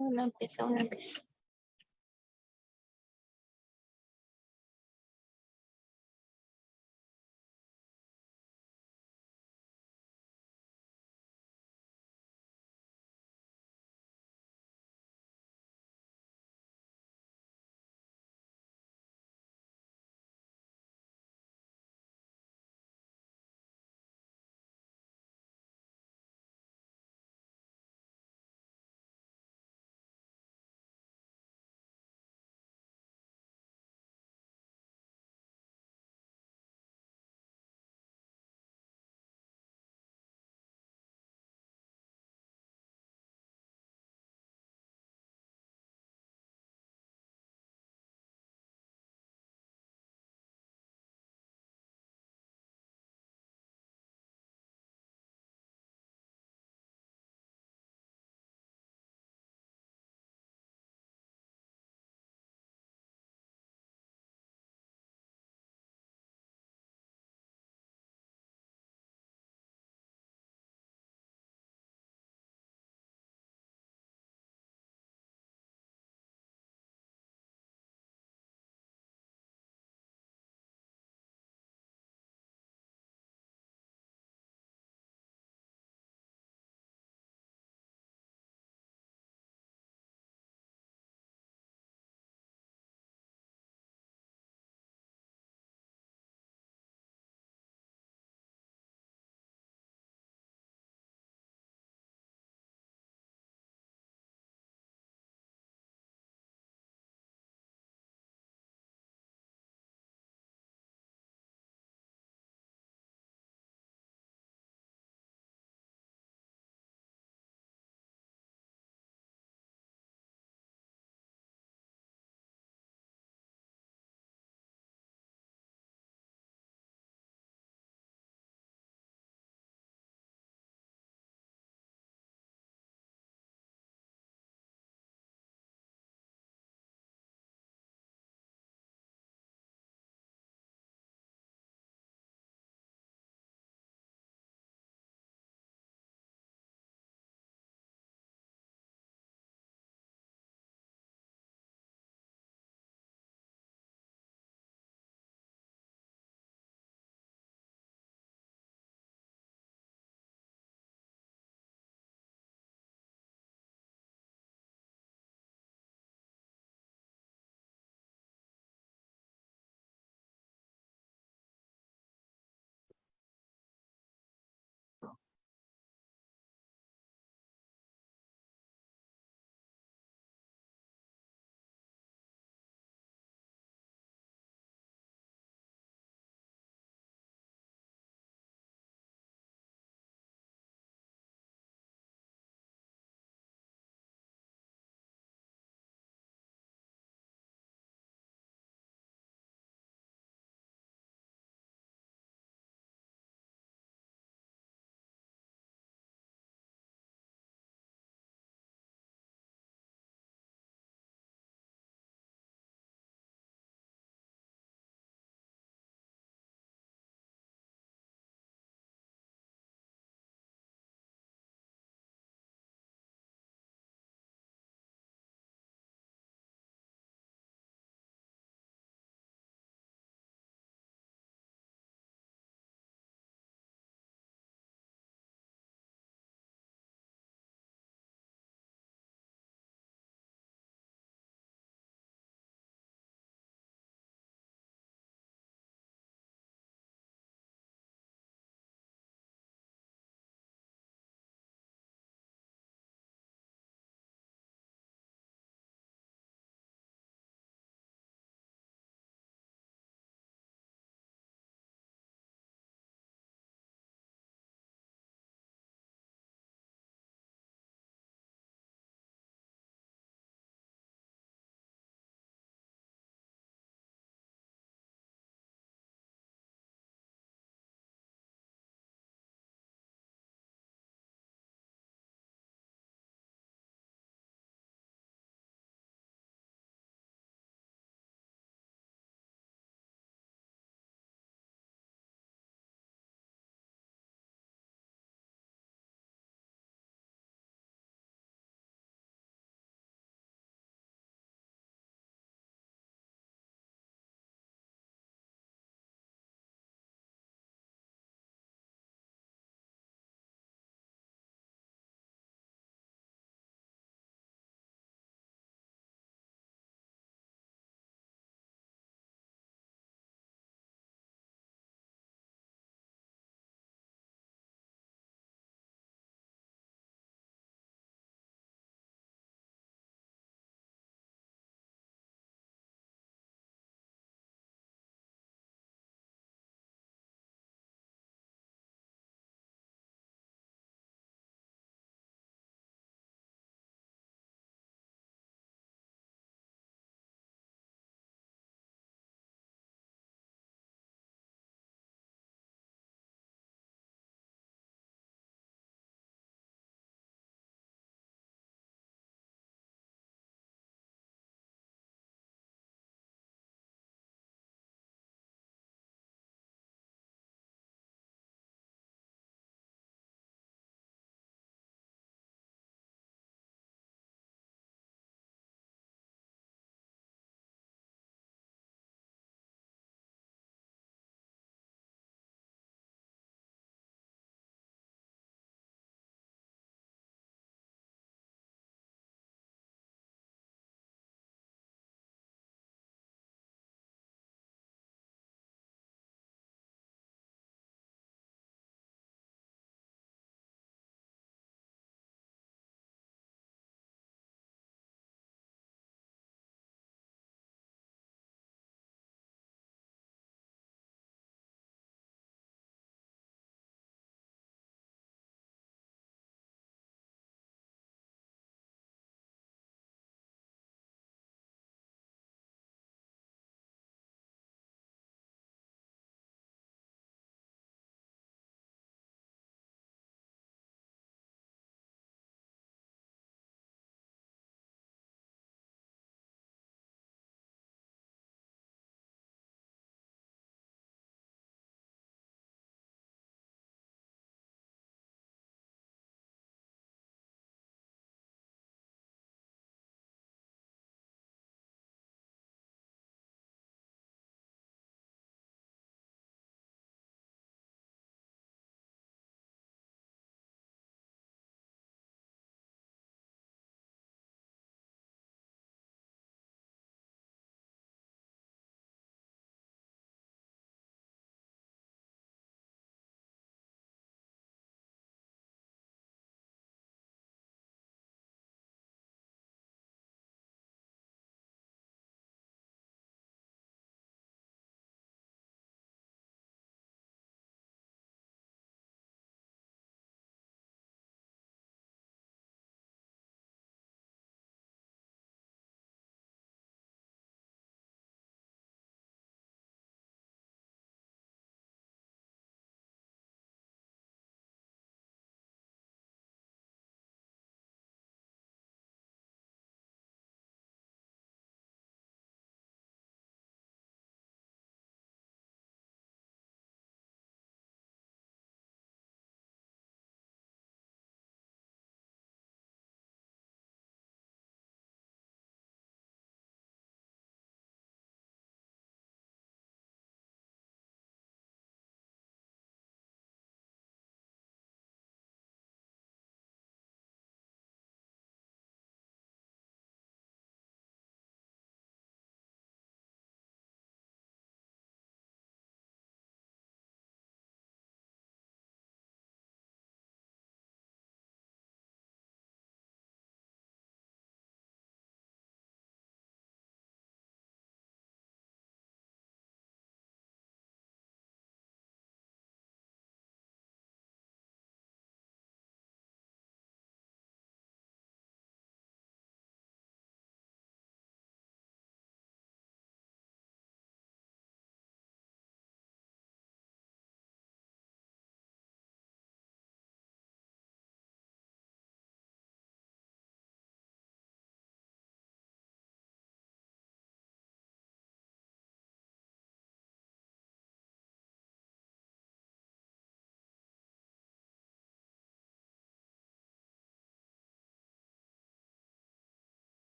Uno empieza.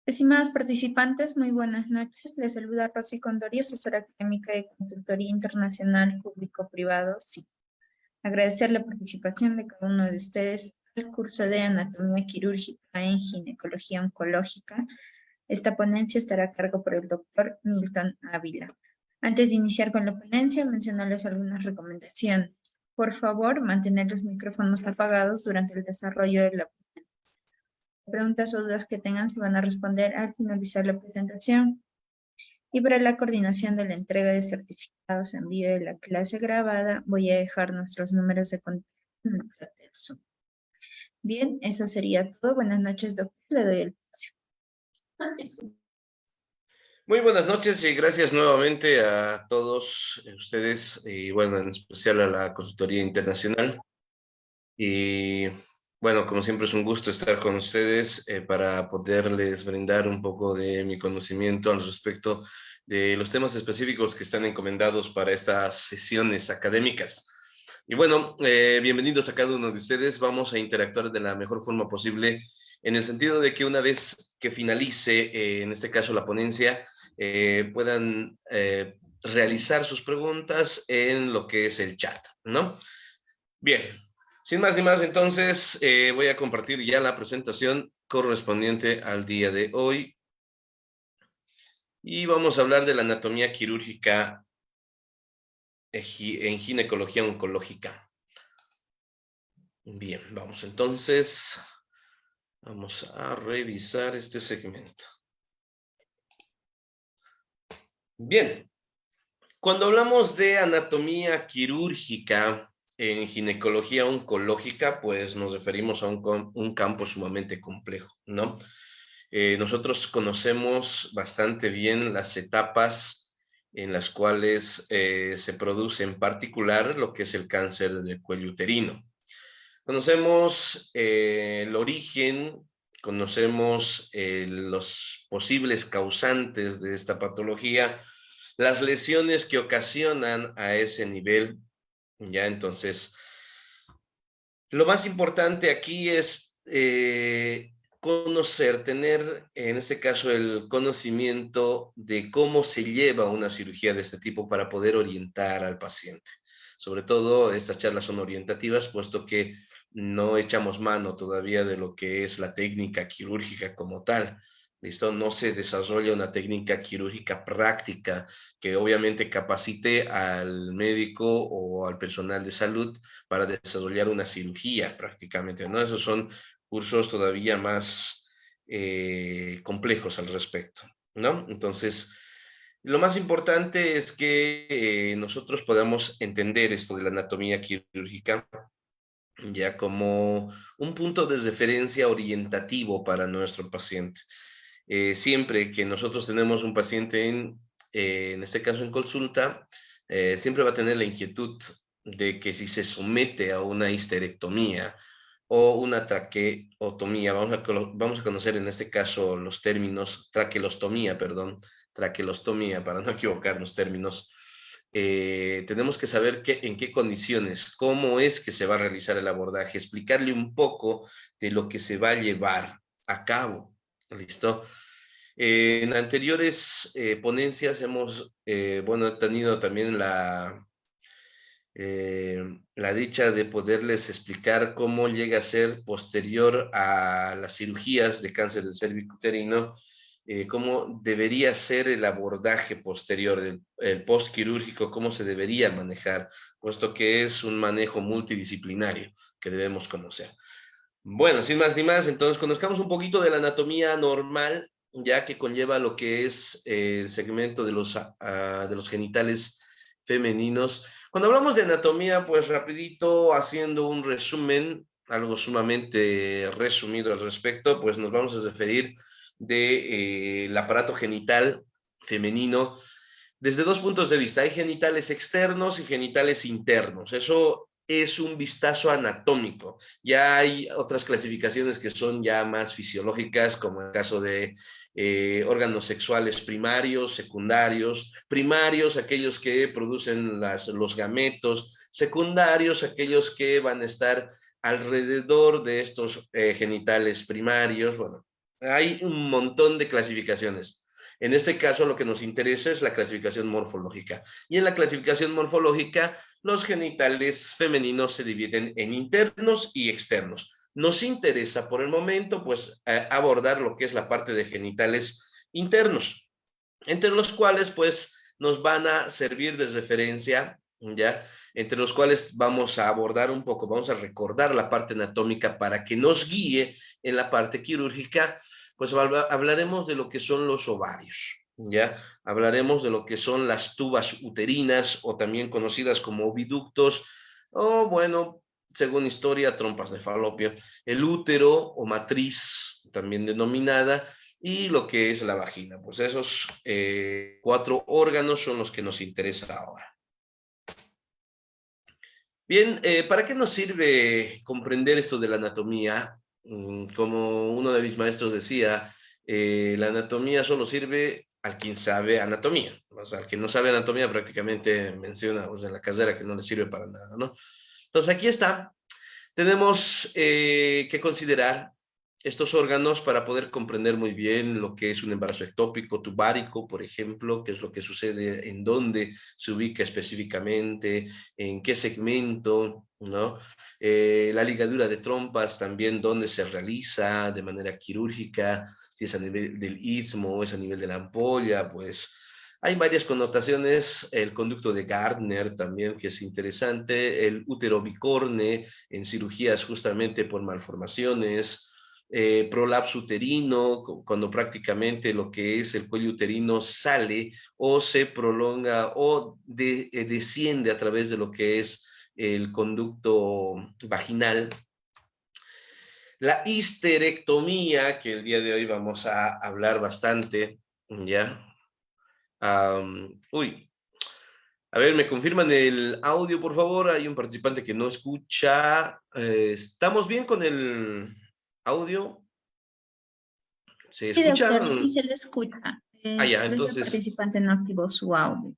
Estimados participantes, muy buenas noches. Les saluda Rosy Condori, asesora académica de Consultoría Internacional Público-Privado, sí. Agradecer la participación de cada uno de ustedes al curso de Anatomía Quirúrgica en Ginecología Oncológica. Esta ponencia estará a cargo por el doctor Milton Ávila. Antes de iniciar con la ponencia, mencionarles algunas recomendaciones. Por favor, mantener los micrófonos apagados durante el desarrollo de la preguntas o dudas que tengan se van a responder al finalizar la presentación. Y para la coordinación de la entrega de certificados en vivo de la clase grabada, voy a dejar nuestros números de contacto en el chat del Zoom. Bien, eso sería todo. Buenas noches, doctor. Le doy el paso. Muy buenas noches y gracias nuevamente a todos ustedes y bueno, en especial a la Consultoría Internacional. Y bueno, como siempre es un gusto estar con ustedes para poderles brindar un poco de mi conocimiento al respecto de los temas específicos que están encomendados para estas sesiones académicas. Y bueno, bienvenidos a cada uno de ustedes. Vamos a interactuar de la mejor forma posible en el sentido de que una vez que finalice, en este caso la ponencia, puedan realizar sus preguntas en lo que es el chat, ¿no? Bien, sin más ni más, entonces voy a compartir ya la presentación correspondiente al día de hoy. Y vamos a hablar de la anatomía quirúrgica en ginecología oncológica. Bien, vamos entonces, vamos a revisar este segmento. Bien, cuando hablamos de anatomía quirúrgica en ginecología oncológica, pues nos referimos a un campo sumamente complejo, ¿no? Nosotros conocemos bastante bien las etapas en las cuales se produce en particular lo que es el cáncer del cuello uterino. Conocemos el origen, conocemos los posibles causantes de esta patología, las lesiones que ocasionan a ese nivel, ya entonces, lo más importante aquí es conocer, tener en este caso el conocimiento de cómo se lleva una cirugía de este tipo para poder orientar al paciente. Sobre todo, estas charlas son orientativas, puesto que no echamos mano todavía de lo que es la técnica quirúrgica como tal. ¿Listo? No se desarrolla una técnica quirúrgica práctica que obviamente capacite al médico o al personal de salud para desarrollar una cirugía prácticamente, ¿no? Esos son cursos todavía más complejos al respecto, ¿no? Entonces, lo más importante es que nosotros podamos entender esto de la anatomía quirúrgica ya como un punto de referencia orientativo para nuestro paciente. Siempre que nosotros tenemos un paciente en este caso en consulta, siempre va a tener la inquietud de que si se somete a una histerectomía o una traqueotomía, vamos a conocer en este caso los términos, traqueostomía, perdón, traqueostomía, para no equivocarnos términos, tenemos que saber en qué condiciones, cómo es que se va a realizar el abordaje, explicarle un poco de lo que se va a llevar a cabo. ¿Listo? En anteriores ponencias hemos, bueno, tenido también la dicha de poderles explicar cómo llega a ser posterior a las cirugías de cáncer del cervicuterino, cómo debería ser el abordaje posterior, el postquirúrgico, cómo se debería manejar, puesto que es un manejo multidisciplinario que debemos conocer. Bueno, sin más ni más, entonces conozcamos un poquito de la anatomía normal, ya que conlleva lo que es el segmento de los genitales femeninos. Cuando hablamos de anatomía, pues rapidito, haciendo un resumen, algo sumamente resumido al respecto, pues nos vamos a referir del aparato genital femenino desde dos puntos de vista. Hay genitales externos y genitales internos. Eso es un vistazo anatómico. Ya hay otras clasificaciones que son ya más fisiológicas, como el caso de órganos sexuales primarios, secundarios, primarios, aquellos que producen los gametos, secundarios, aquellos que van a estar alrededor de estos genitales primarios. Bueno, Hay un montón de clasificaciones. En este caso, lo que nos interesa es la clasificación morfológica. Y en la clasificación morfológica, los genitales femeninos se dividen en internos y externos. Nos interesa por el momento, pues, abordar lo que es la parte de genitales internos, entre los cuales, pues, nos van a servir de referencia, ¿ya? Entre los cuales vamos a abordar un poco, vamos a recordar la parte anatómica para que nos guíe en la parte quirúrgica, pues hablaremos de lo que son los ovarios, ¿ya? Hablaremos de lo que son las tubas uterinas o también conocidas como oviductos o, bueno, según historia, trompas de falopio, el útero o matriz, también denominada, y lo que es la vagina. Pues esos 4 órganos son los que nos interesa ahora. Bien, ¿para qué nos sirve comprender esto de la anatomía? Como uno de mis maestros decía, la anatomía solo sirve al quien sabe anatomía. O sea, al que no sabe anatomía prácticamente menciona, o sea, la carrera que no le sirve para nada, ¿no? Entonces aquí está. Tenemos que considerar estos órganos para poder comprender muy bien lo que es un embarazo ectópico, tubárico, por ejemplo, qué es lo que sucede, en dónde se ubica específicamente, en qué segmento, ¿no? La ligadura de trompas también, dónde se realiza de manera quirúrgica, si es a nivel del istmo o es a nivel de la ampolla, pues hay varias connotaciones, el conducto de Gardner también, que es interesante, el útero bicorne en cirugías justamente por malformaciones, prolapso uterino, cuando prácticamente lo que es el cuello uterino sale o se prolonga o desciende a través de lo que es el conducto vaginal. La histerectomía, que el día de hoy vamos a hablar bastante, ¿ya? Uy, a ver, ¿me confirman el audio, por favor? Hay un participante que no escucha. ¿Estamos bien con el audio? ¿Se Sí, doctor, escuchan? sí se le escucha. Ya, Por eso el entonces, participante no activó su audio.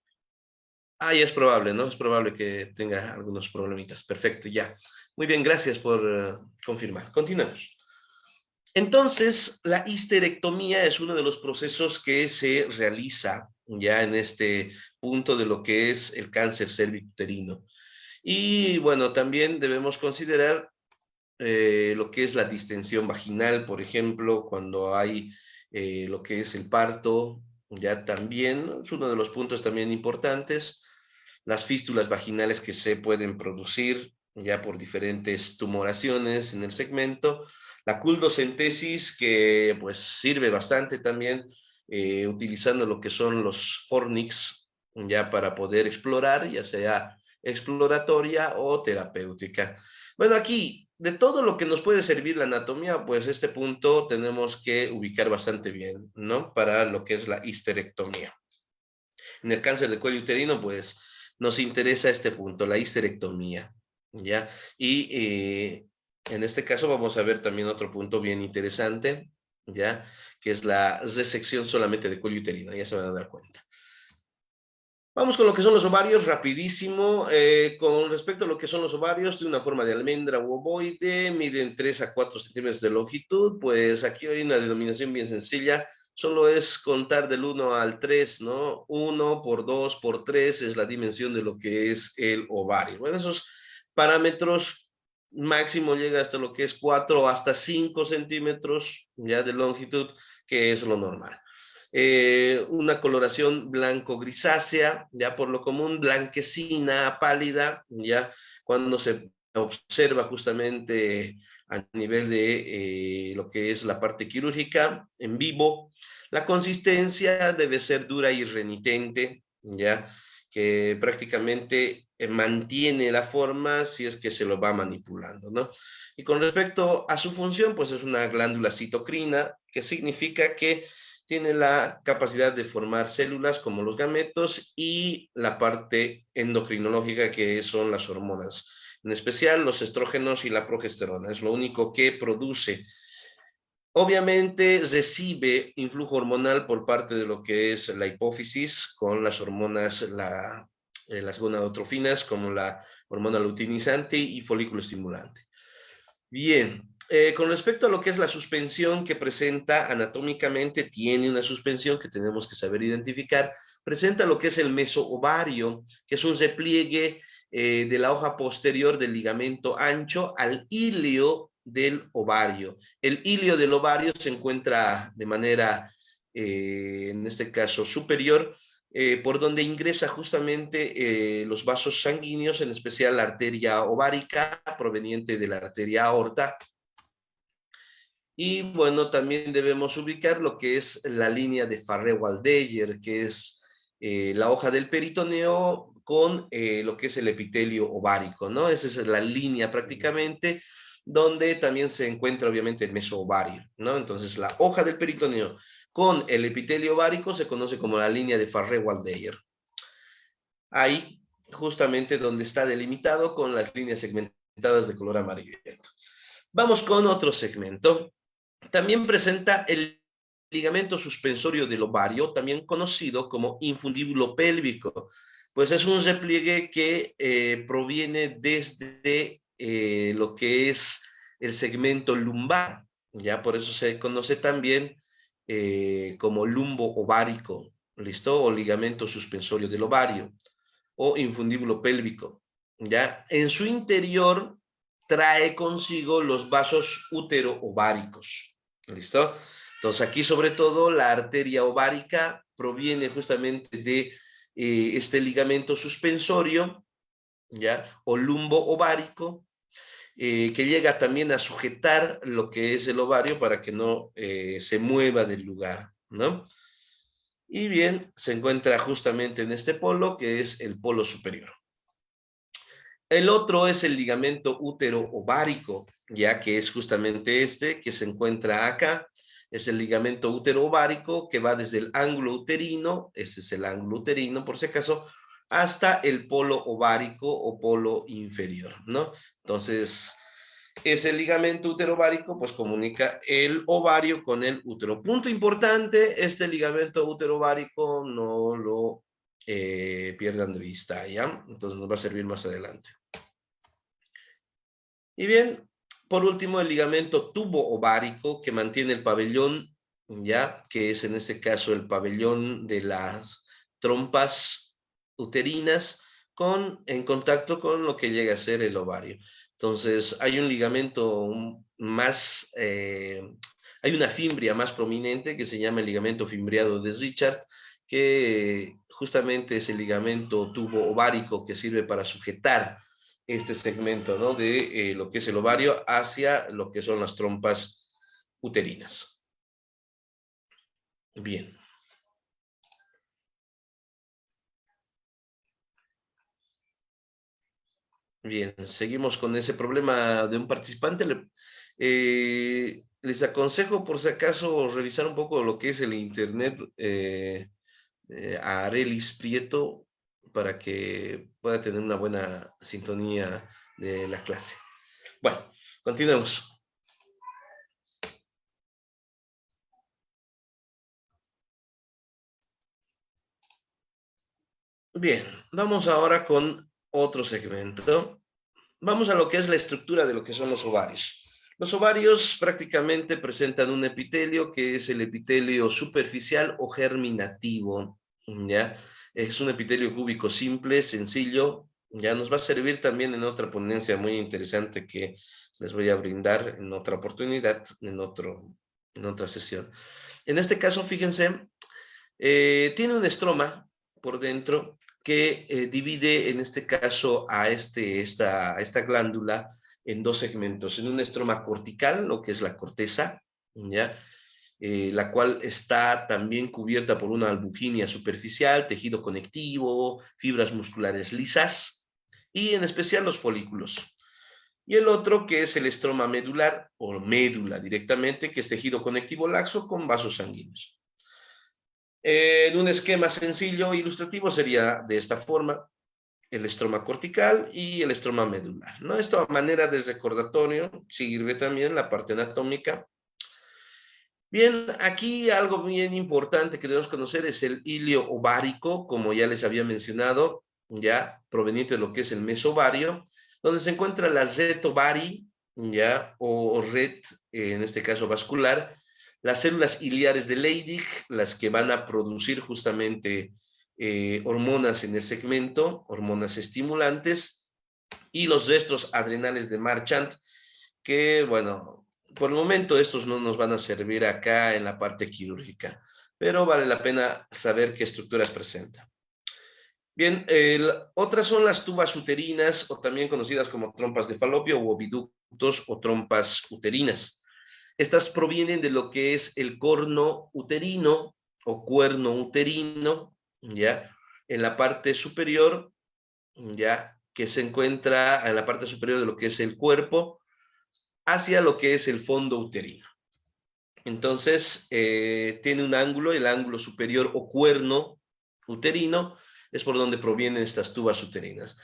ya es probable, ¿no? Es probable que tenga algunos problemitas. Perfecto, ya. Muy bien, gracias por confirmar. Continuamos. Entonces, la histerectomía es uno de los procesos que se realiza ya en este punto de lo que es el cáncer cervicuterino. Y bueno, también debemos considerar lo que es la distensión vaginal, por ejemplo, cuando hay lo que es el parto, ya también es uno de los puntos también importantes, las fístulas vaginales que se pueden producir ya por diferentes tumoraciones en el segmento, la culdocentesis que pues sirve bastante también utilizando lo que son los fornix ya para poder explorar, ya sea exploratoria o terapéutica. Bueno, aquí, de todo lo que nos puede servir la anatomía, pues este punto tenemos que ubicar bastante bien, ¿no? Para lo que es la histerectomía. En el cáncer de cuello uterino, pues nos interesa este punto, la histerectomía, ¿ya? Y en este caso vamos a ver también otro punto bien interesante, ¿ya? Que es la resección solamente de cuello uterino, ya se van a dar cuenta. Vamos con lo que son los ovarios, rapidísimo. Con respecto a lo que son los ovarios, de una forma de almendra u ovoide, miden 3 a 4 centímetros de longitud, pues aquí hay una denominación bien sencilla, solo es contar del 1 al 3, ¿no? 1 por 2 por 3 es la dimensión de lo que es el ovario. Bueno, esos parámetros máximo llega hasta lo que es 4 hasta 5 centímetros ya de longitud, que es lo normal. Una coloración blanco-grisácea, ya por lo común blanquecina, pálida, ya cuando se observa justamente a nivel de lo que es la parte quirúrgica en vivo. La consistencia debe ser dura y renitente, ya que prácticamente mantiene la forma si es que se lo va manipulando, ¿no? Y con respecto a su función, pues es una glándula citocrina, que significa que tiene la capacidad de formar células como los gametos y la parte endocrinológica que son las hormonas, en especial los estrógenos y la progesterona, es lo único que produce. Obviamente recibe influjo hormonal por parte de lo que es la hipófisis con las hormonas, las gonadotrofinas como la hormona luteinizante y folículo estimulante. Bien, Con respecto a lo que es la suspensión que presenta anatómicamente, tiene una suspensión que tenemos que saber identificar. Presenta lo que es el mesoovario, que es un repliegue de la hoja posterior del ligamento ancho al ilio del ovario. El ilio del ovario se encuentra de manera, en este caso, superior, por donde ingresa justamente los vasos sanguíneos, en especial la arteria ovárica proveniente de la arteria aorta. Y bueno, también debemos ubicar lo que es la línea de Farré-Waldeyer, que es la hoja del peritoneo con lo que es el epitelio ovárico, ¿no? Esa es la línea prácticamente donde también se encuentra obviamente el mesoovario, ¿no? Entonces la hoja del peritoneo con el epitelio ovárico se conoce como la línea de Farré-Waldeyer. Ahí justamente donde está delimitado con las líneas segmentadas de color amarillento. Vamos con otro segmento. También presenta el ligamento suspensorio del ovario, también conocido como infundíbulo pélvico, pues es un repliegue que proviene desde lo que es el segmento lumbar, ya por eso se conoce también como lumbo ovárico, ¿listo? O ligamento suspensorio del ovario, o infundíbulo pélvico, ya. En su interior trae consigo los vasos útero-ováricos. ¿Listo? Entonces aquí sobre todo la arteria ovárica proviene justamente de este ligamento suspensorio, ¿ya? O lumbo ovárico, que llega también a sujetar lo que es el ovario para que no se mueva del lugar, ¿no? Y bien, se encuentra justamente en este polo, que es el polo superior. El otro es el ligamento útero-ovárico, ya que es justamente este que se encuentra acá. Es el ligamento útero-ovárico que va desde el ángulo uterino, ese es el ángulo uterino por si acaso, hasta el polo ovárico o polo inferior, ¿no? Entonces, ese ligamento útero-ovárico pues comunica el ovario con el útero. Punto importante, este ligamento útero-ovárico no lo pierdan de vista, ¿ya? Entonces nos va a servir más adelante. Y bien, por último, el ligamento tubo-ovárico que mantiene el pabellón, ¿ya? Que es en este caso el pabellón de las trompas uterinas en contacto con lo que llega a ser el ovario. Entonces, hay un ligamento más, hay una fimbria más prominente que se llama el ligamento fimbriado de Richard, que justamente es el ligamento tubo-ovárico que sirve para sujetar este segmento, ¿no? De lo que es el ovario hacia lo que son las trompas uterinas. Bien. Bien, seguimos con ese problema de un participante. Les aconsejo, por si acaso, revisar un poco lo que es el internet a Arelis Prieto para que pueda tener una buena sintonía de la clase. Bueno, continuemos. Bien, vamos ahora con otro segmento. Vamos a lo que es la estructura de lo que son los ovarios. Los ovarios prácticamente presentan un epitelio que es el epitelio superficial o germinativo, ¿ya? Es un epitelio cúbico simple, sencillo, ya nos va a servir también en otra ponencia muy interesante que les voy a brindar en otra oportunidad, en otra sesión. En este caso, fíjense, tiene un estroma por dentro que divide en este caso a esta glándula en dos segmentos, en un estroma cortical, lo que es la corteza, ¿ya? La cual está también cubierta por una albuginia superficial, tejido conectivo, fibras musculares lisas y en especial los folículos. Y el otro que es el estroma medular o médula directamente, que es tejido conectivo laxo con vasos sanguíneos. En un esquema sencillo e ilustrativo sería de esta forma: el estroma cortical y el estroma medular, ¿no? Esto a manera de recordatorio sirve también la parte anatómica. Bien, aquí algo bien importante que debemos conocer es el ilio ovárico, como ya les había mencionado, ya proveniente de lo que es el mesovario, donde se encuentra la red ovari, ya, o red, en este caso vascular, las células iliares de Leydig, las que van a producir justamente hormonas en el segmento, hormonas estimulantes, y los restos adrenales de Marchand, que, bueno, por el momento estos no nos van a servir acá en la parte quirúrgica, pero vale la pena saber qué estructuras presentan. Bien, otras son las tubas uterinas, o también conocidas como trompas de falopio, o oviductos o trompas uterinas. Estas provienen de lo que es el corno uterino o cuerno uterino, ¿ya? En la parte superior, ¿ya? Que se encuentra en la parte superior de lo que es el cuerpo, hacia lo que es el fondo uterino. Entonces, tiene un ángulo, el ángulo superior o cuerno uterino, es por donde provienen estas tubas uterinas.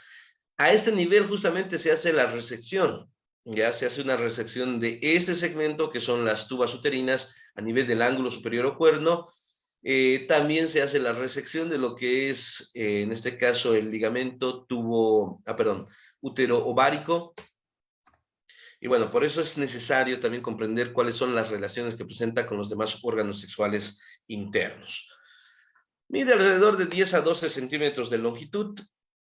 A este nivel justamente se hace la resección, ya se hace una resección de este segmento que son las tubas uterinas a nivel del ángulo superior o cuerno. También se hace la resección de lo que es, en este caso, el ligamento útero ovárico. Y bueno, por eso es necesario también comprender cuáles son las relaciones que presenta con los demás órganos sexuales internos. Mide alrededor de 10 a 12 centímetros de longitud.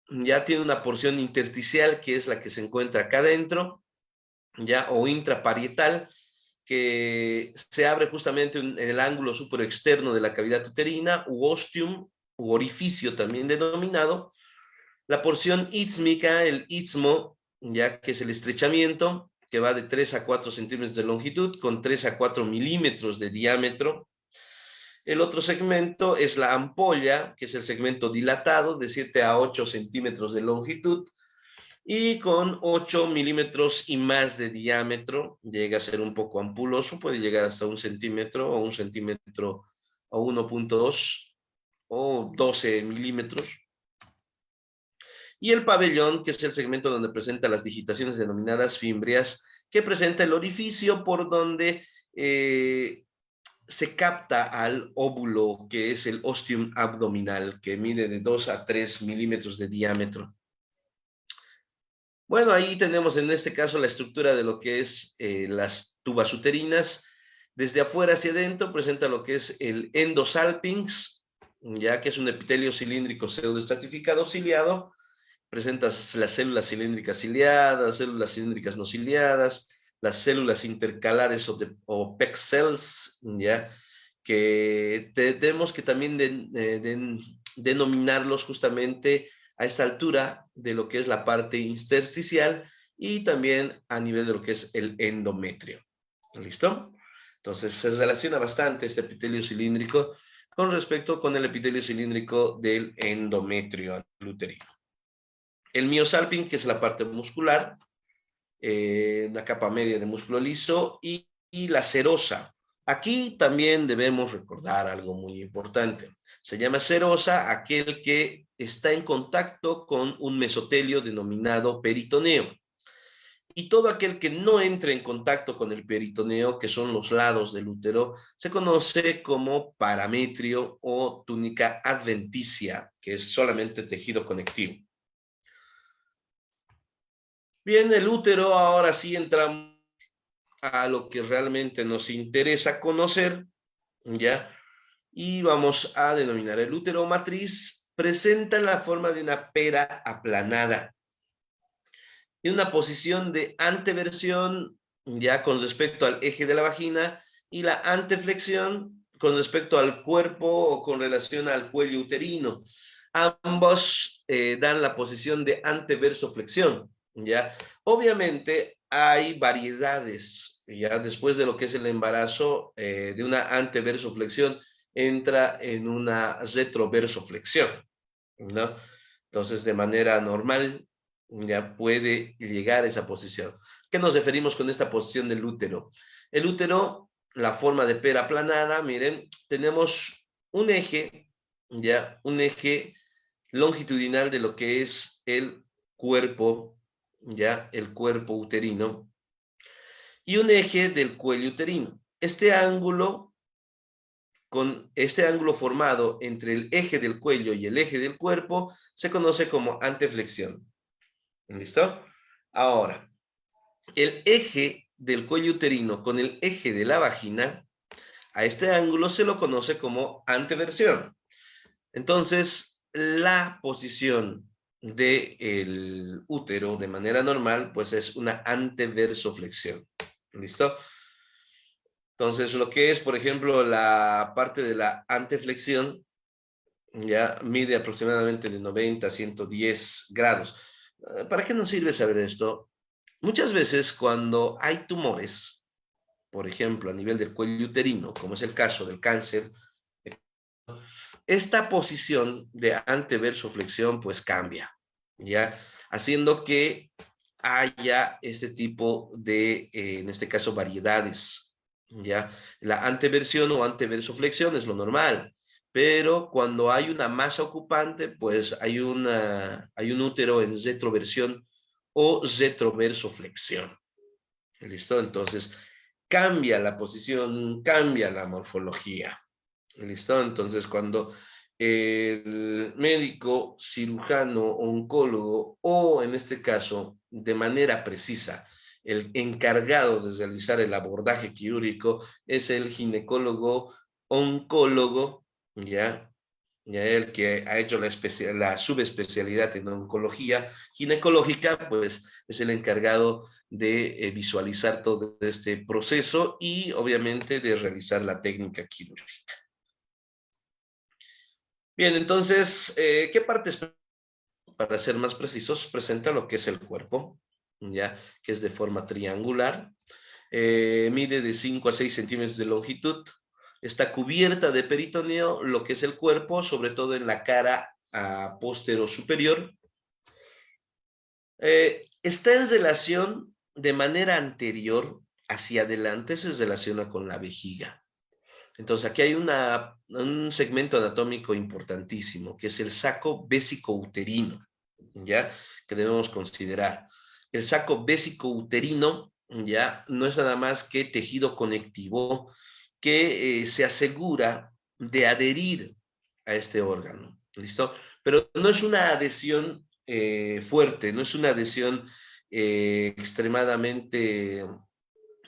Ya tiene una porción intersticial, que es la que se encuentra acá adentro, ya, o intraparietal, que se abre justamente en el ángulo superexterno de la cavidad uterina, u ostium, u orificio también denominado. La porción ísmica, el istmo, ya que es el estrechamiento, que va de 3 a 4 centímetros de longitud, con 3 a 4 milímetros de diámetro. El otro segmento es la ampolla, que es el segmento dilatado, de 7 a 8 centímetros de longitud, y con 8 milímetros y más de diámetro. Llega a ser un poco ampuloso, puede llegar hasta 1 centímetro, o 1 centímetro, o 1.2, o 12 milímetros. Y el pabellón, que es el segmento donde presenta las digitaciones denominadas fimbrias, que presenta el orificio por donde se capta al óvulo, que es el ostium abdominal, que mide de 2 a 3 milímetros de diámetro. Bueno, ahí tenemos en este caso la estructura de lo que es las tubas uterinas. Desde afuera hacia adentro presenta lo que es el endosalpinx, ya que es un epitelio cilíndrico pseudoestratificado ciliado. Presenta las células cilíndricas ciliadas, células cilíndricas no ciliadas, las células intercalares o PEC cells, ¿ya? Que tenemos que también denominarlos justamente a esta altura de lo que es la parte intersticial y también a nivel de lo que es el endometrio. ¿Listo? Entonces se relaciona bastante este epitelio cilíndrico con respecto con el epitelio cilíndrico del endometrio uterino. El miosalping, que es la parte muscular, una capa media de músculo liso, y la serosa. Aquí también debemos recordar algo muy importante. Se llama serosa aquel que está en contacto con un mesotelio denominado peritoneo. Y todo aquel que no entre en contacto con el peritoneo, que son los lados del útero, se conoce como parametrio o túnica adventicia, que es solamente tejido conectivo. Bien, el útero, ahora sí entramos a lo que realmente nos interesa conocer, ¿ya? Y vamos a denominar el útero matriz. Presenta la forma de una pera aplanada. Tiene una posición de anteversión, ya con respecto al eje de la vagina, y la anteflexión con respecto al cuerpo o con relación al cuello uterino. Ambos dan la posición de anteversoflexión, ¿ya? Obviamente hay variedades, ya después de lo que es el embarazo, de una anteversoflexión entra en una retroversoflexión, ¿no? Entonces, de manera normal, ya puede llegar a esa posición. ¿Qué nos referimos con esta posición del útero? El útero, la forma de pera aplanada, miren, tenemos un eje, ya, un eje longitudinal de lo que es el cuerpo, ya, el cuerpo uterino, y un eje del cuello uterino. Con este ángulo formado entre el eje del cuello y el eje del cuerpo, se conoce como anteflexión. ¿Listo? Ahora, el eje del cuello uterino con el eje de la vagina, a este ángulo se lo conoce como anteversión. Entonces, la posición del útero de manera normal, pues es una anteversoflexión. ¿Listo? Entonces, lo que es, por ejemplo, la parte de la anteflexión, ya mide aproximadamente de 90 a 110 grados. ¿Para qué nos sirve saber esto? Muchas veces cuando hay tumores, por ejemplo, a nivel del cuello uterino, como es el caso del cáncer, esta posición de anteversoflexión pues cambia, ¿ya? Haciendo que haya este tipo de, en este caso, variedades, ¿ya? La anteversión o anteversoflexión es lo normal, pero cuando hay una masa ocupante, pues hay un útero en retroversión o retroversoflexión. ¿Listo? Entonces, cambia la posición, cambia la morfología. ¿Listo? Entonces, cuando el médico, cirujano, oncólogo o en este caso, de manera precisa, el encargado de realizar el abordaje quirúrgico es el ginecólogo oncólogo, ¿ya? Ya el que ha hecho la subespecialidad en oncología ginecológica, pues es el encargado de visualizar todo este proceso y obviamente de realizar la técnica quirúrgica. Bien, entonces, ¿qué partes, para ser más precisos, presenta lo que es el cuerpo? Ya, que es de forma triangular, mide de 5 a 6 centímetros de longitud, está cubierta de peritoneo, lo que es el cuerpo, sobre todo en la cara postero superior. Está en relación de manera anterior hacia adelante, se relaciona con la vejiga. Entonces, aquí hay un segmento anatómico importantísimo, que es el saco vésico-uterino, ¿ya? Que debemos considerar. El saco vésico-uterino, ¿ya? No es nada más que tejido conectivo que se asegura de adherir a este órgano, ¿listo? Pero no es una adhesión fuerte, no es una adhesión extremadamente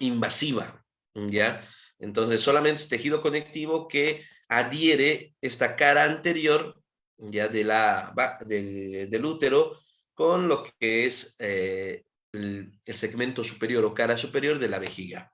invasiva, ¿ya? Entonces, solamente es tejido conectivo que adhiere esta cara anterior, ya del útero, con lo que es el segmento superior o cara superior de la vejiga.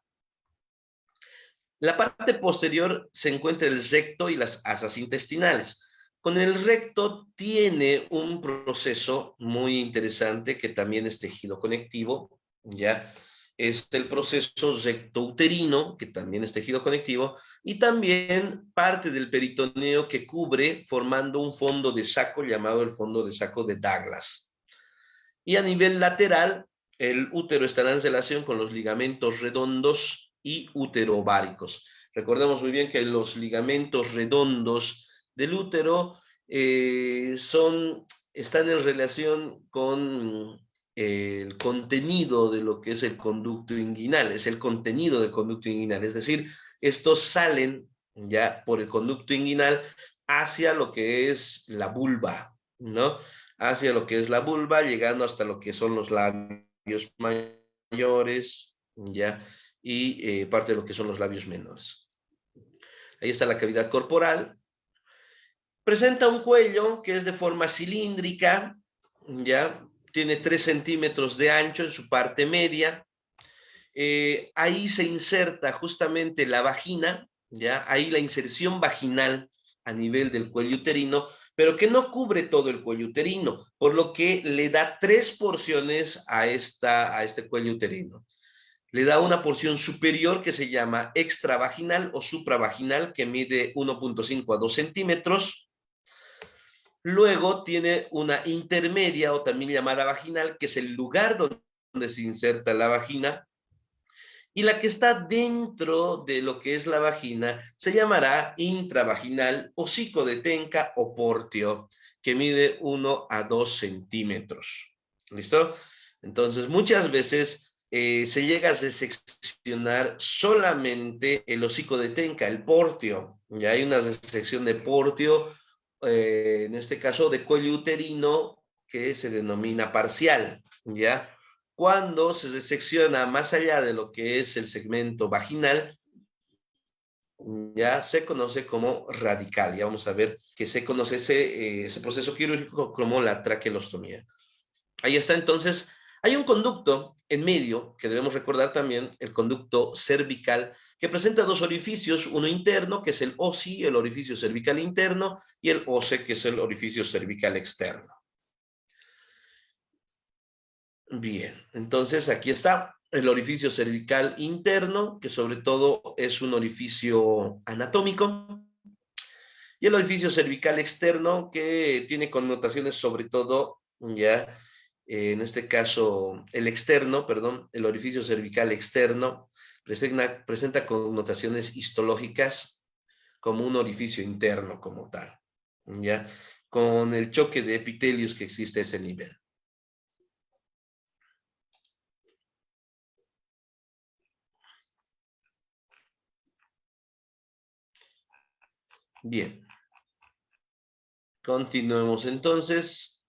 La parte posterior se encuentra el recto y las asas intestinales. Con el recto tiene un proceso muy interesante que también es tejido conectivo, ¿ya? Es el proceso rectouterino, que también es tejido conectivo, y también parte del peritoneo que cubre formando un fondo de saco llamado el fondo de saco de Douglas. Y a nivel lateral, el útero estará en relación con los ligamentos redondos y uterováricos. Recordemos muy bien que los ligamentos redondos del útero están en relación con el contenido de lo que es el conducto inguinal, es el contenido del conducto inguinal, es decir, estos salen ya por el conducto inguinal hacia lo que es la vulva, ¿no? Hacia lo que es la vulva, llegando hasta lo que son los labios mayores, ¿ya? Y parte de lo que son los labios menores. Ahí está la cavidad corporal. Presenta un cuello que es de forma cilíndrica, ¿ya? Tiene 3 centímetros de ancho en su parte media. Ahí se inserta justamente la vagina, ¿ya? Ahí la inserción vaginal a nivel del cuello uterino, pero que no cubre todo el cuello uterino, por lo que le da 3 porciones a este cuello uterino. Le da una porción superior que se llama extravaginal o supravaginal, que mide 1.5 a 2 centímetros. Luego tiene una intermedia o también llamada vaginal, que es el lugar donde se inserta la vagina, y la que está dentro de lo que es la vagina se llamará intravaginal, hocico de tenca o portio, que mide 1 a 2 centímetros. ¿Listo? Entonces, muchas veces se llega a seccionar solamente el hocico de tenca, el portio. Ya hay una sección de portio, en este caso de cuello uterino, que se denomina parcial, ¿ya? cuando se secciona más allá de lo que es el segmento vaginal, ya se conoce como radical. Ya vamos a ver que se conoce ese proceso quirúrgico como la traqueostomía. Ahí está, entonces, hay un conducto en medio que debemos recordar también, el conducto cervical, que presenta dos orificios, uno interno, que es el OSI, el orificio cervical interno, y el OSE, que es el orificio cervical externo. Bien, entonces aquí está el orificio cervical interno, que sobre todo es un orificio anatómico, y el orificio cervical externo, que tiene connotaciones sobre todo, ya, en este caso, el externo, perdón, el orificio cervical externo, presenta connotaciones histológicas como un orificio interno como tal, ya, con el choque de epitelios que existe a ese nivel. Bien, continuemos entonces.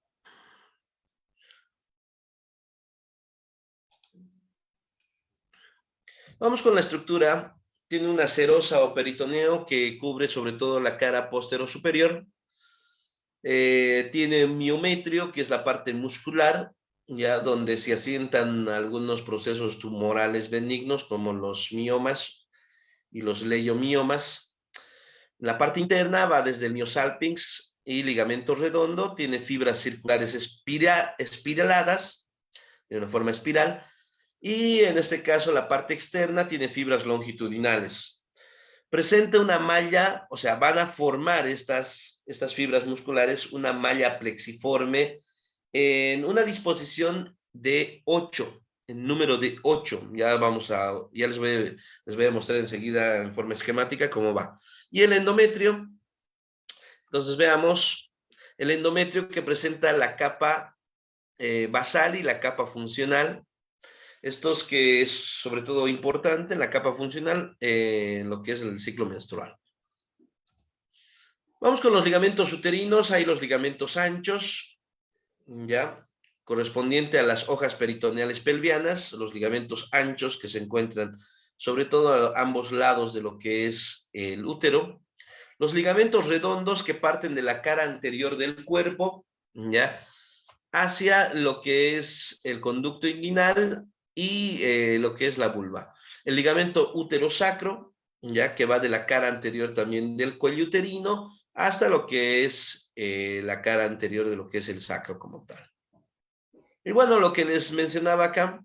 Vamos con la estructura. Tiene una serosa o peritoneo que cubre sobre todo la cara posterior-superior. Tiene miometrio, que es la parte muscular, ya donde se asientan algunos procesos tumorales benignos, como los miomas y los leiomiomas. La parte interna va desde el miosalpinx y ligamento redondo, tiene fibras circulares espiraladas, de una forma espiral, y en este caso la parte externa tiene fibras longitudinales. Presenta una malla, o sea, van a formar estas fibras musculares una malla plexiforme en una disposición de 8, en número de 8. Ya les voy a mostrar enseguida en forma esquemática cómo va. Y el endometrio, entonces veamos el endometrio que presenta la capa basal y la capa funcional. Estos que es sobre todo importante en la capa funcional, lo que es el ciclo menstrual. Vamos con los ligamentos uterinos. Hay los ligamentos anchos, ya, correspondiente a las hojas peritoneales pelvianas, los ligamentos anchos que se encuentran sobre todo a ambos lados de lo que es el útero. Los ligamentos redondos que parten de la cara anterior del cuerpo, ya, hacia lo que es el conducto inguinal y lo que es la vulva. El ligamento útero-sacro, ya que va de la cara anterior también del cuello uterino hasta lo que es la cara anterior de lo que es el sacro como tal. Y bueno, lo que les mencionaba acá,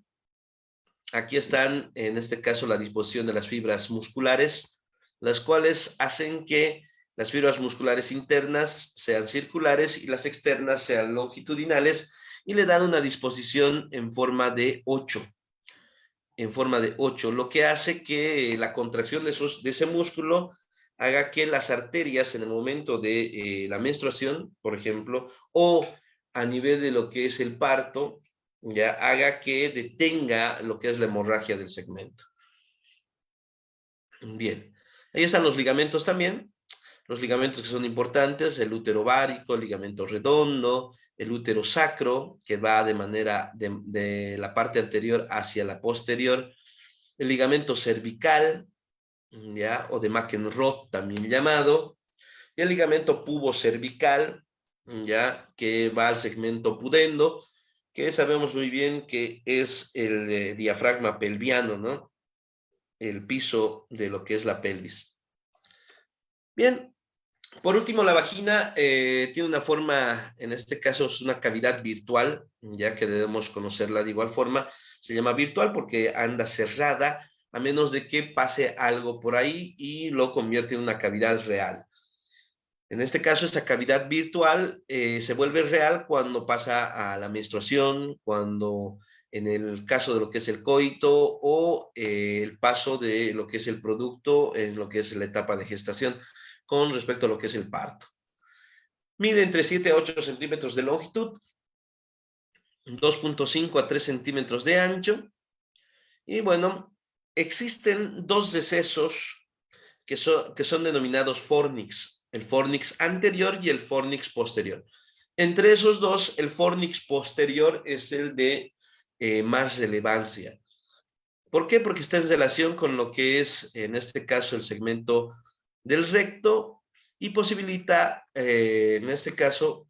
aquí están en este caso la disposición de las fibras musculares, las cuales hacen que las fibras musculares internas sean circulares y las externas sean longitudinales y le dan una disposición en forma de 8. En forma de 8, lo que hace que la contracción de ese músculo haga que las arterias en el momento de la menstruación, por ejemplo, o a nivel de lo que es el parto, ya haga que detenga lo que es la hemorragia del segmento. Bien, ahí están los ligamentos también. Los ligamentos que son importantes, el útero ovárico, el ligamento redondo, el útero sacro, que va de manera de la parte anterior hacia la posterior, el ligamento cervical, ¿ya? O de McEnroe también llamado, y el ligamento pubocervical, ¿ya? Que va al segmento pudendo, que sabemos muy bien que es el diafragma pelviano, ¿no? El piso de lo que es la pelvis. Bien. Por último, la vagina tiene una forma, en este caso es una cavidad virtual, ya que debemos conocerla de igual forma. Se llama virtual porque anda cerrada, a menos de que pase algo por ahí y lo convierte en una cavidad real. En este caso, esta cavidad virtual se vuelve real cuando pasa a la menstruación, cuando en el caso de lo que es el coito o el paso de lo que es el producto en lo que es la etapa de gestación con respecto a lo que es el parto. Mide entre 7 a 8 centímetros de longitud, 2.5 a 3 centímetros de ancho. Y bueno, existen dos decesos que son denominados fornix, el fornix anterior y el fornix posterior. Entre esos dos, el fornix posterior es el de más relevancia. ¿Por qué? Porque está en relación con lo que es, en este caso, el segmento del recto y posibilita, en este caso,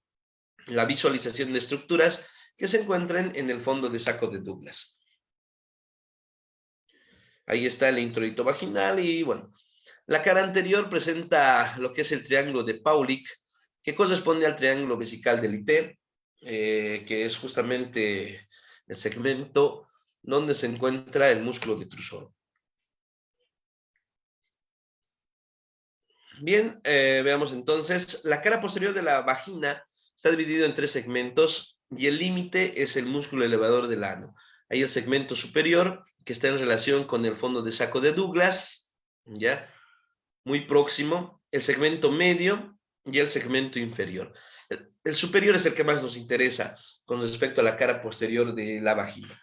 la visualización de estructuras que se encuentran en el fondo de saco de Douglas. Ahí está el introito vaginal y, bueno, la cara anterior presenta lo que es el triángulo de Paulik, que corresponde al triángulo vesical de Liter, que es justamente el segmento donde se encuentra el músculo detrusor. Bien, veamos entonces. La cara posterior de la vagina está dividida en 3 segmentos y el límite es el músculo elevador del ano. Hay el segmento superior que está en relación con el fondo de saco de Douglas, ¿ya? Muy próximo. El segmento medio y el segmento inferior. El superior es el que más nos interesa con respecto a la cara posterior de la vagina.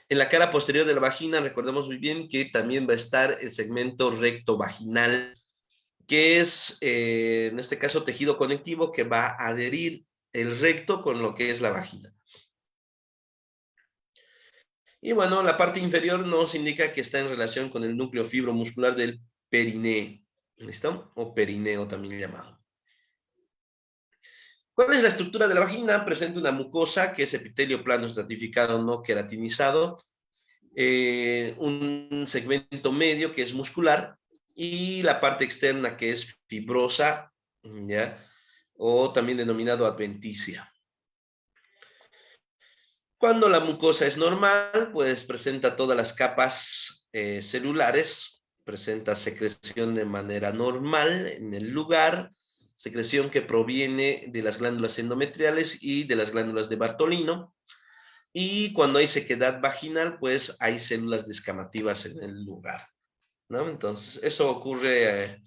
En la cara posterior de la vagina, recordemos muy bien que también va a estar el segmento recto vaginal, que es, en este caso, tejido conectivo que va a adherir el recto con lo que es la vagina. Y bueno, la parte inferior nos indica que está en relación con el núcleo fibromuscular del perineo, ¿listo? O perineo también llamado. ¿Cuál es la estructura de la vagina? Presenta una mucosa que es epitelio plano estratificado no queratinizado, un segmento medio que es muscular y la parte externa que es fibrosa, ¿ya? O también denominado adventicia. Cuando la mucosa es normal, pues presenta todas las capas celulares, presenta secreción de manera normal en el lugar, secreción que proviene de las glándulas endometriales y de las glándulas de Bartolino. Y cuando hay sequedad vaginal, pues hay células descamativas en el lugar, ¿no? Entonces, eso ocurre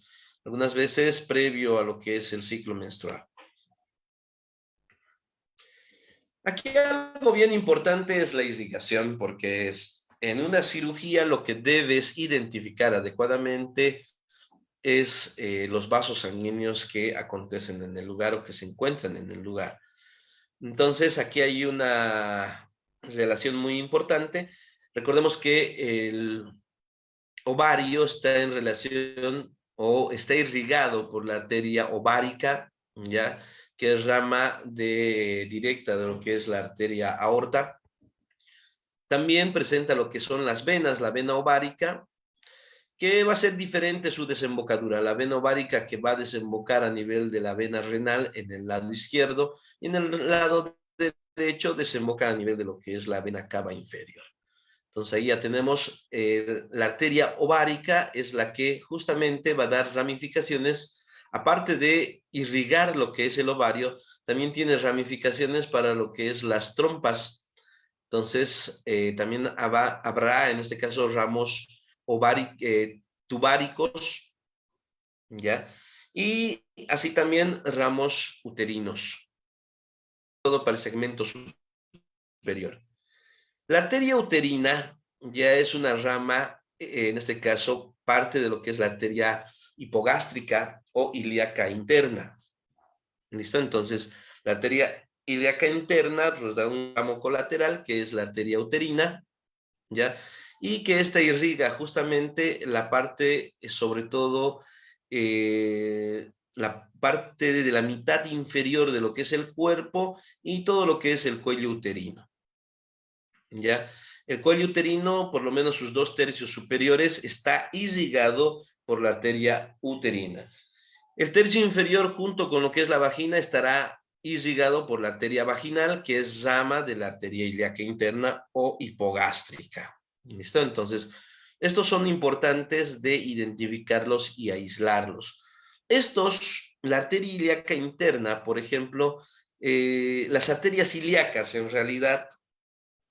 algunas veces previo a lo que es el ciclo menstrual. Aquí algo bien importante es la irrigación, porque en una cirugía lo que debes identificar adecuadamente es los vasos sanguíneos que acontecen en el lugar o que se encuentran en el lugar. Entonces, aquí hay una relación muy importante. Recordemos que el ovario está en relación o está irrigado por la arteria ovárica, ¿ya? Que es rama directa de lo que es la arteria aorta. También presenta lo que son las venas, la vena ovárica, que va a ser diferente su desembocadura. La vena ovárica que va a desembocar a nivel de la vena renal en el lado izquierdo y en el lado derecho desemboca a nivel de lo que es la vena cava inferior. Entonces ahí ya tenemos la arteria ovárica, es la que justamente va a dar ramificaciones, aparte de irrigar lo que es el ovario, también tiene ramificaciones para lo que es las trompas. Entonces también habrá en este caso ramos tubáricos, ¿ya? Y así también ramos uterinos, todo para el segmento superior. La arteria uterina ya es una rama, en este caso, parte de lo que es la arteria hipogástrica o ilíaca interna. ¿Listo? Entonces, la arteria ilíaca interna nos da un ramo colateral, que es la arteria uterina, ¿ya? Y que esta irriga justamente la parte, sobre todo, la parte de la mitad inferior de lo que es el cuerpo y todo lo que es el cuello uterino. ¿Ya? El cuello uterino, por lo menos sus 2/3 superiores, está irrigado por la arteria uterina. El tercio inferior, junto con lo que es la vagina, estará irrigado por la arteria vaginal, que es rama de la arteria ilíaca interna o hipogástrica. ¿Listo? Entonces, estos son importantes de identificarlos y aislarlos. La arteria ilíaca interna, por ejemplo, las arterias ilíacas en realidad,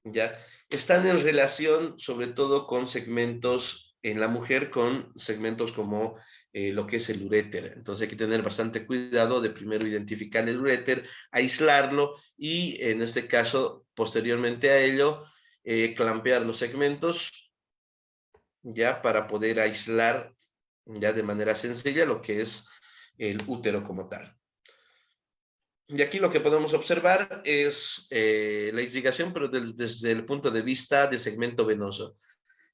¿ya? Están en relación sobre todo con segmentos en la mujer, con segmentos como lo que es el uréter. Entonces hay que tener bastante cuidado de primero identificar el uréter, aislarlo y en este caso, posteriormente a ello, clampear los segmentos ya para poder aislar ya de manera sencilla lo que es el útero como tal. Y aquí lo que podemos observar es la irrigación, pero desde el punto de vista de segmento venoso.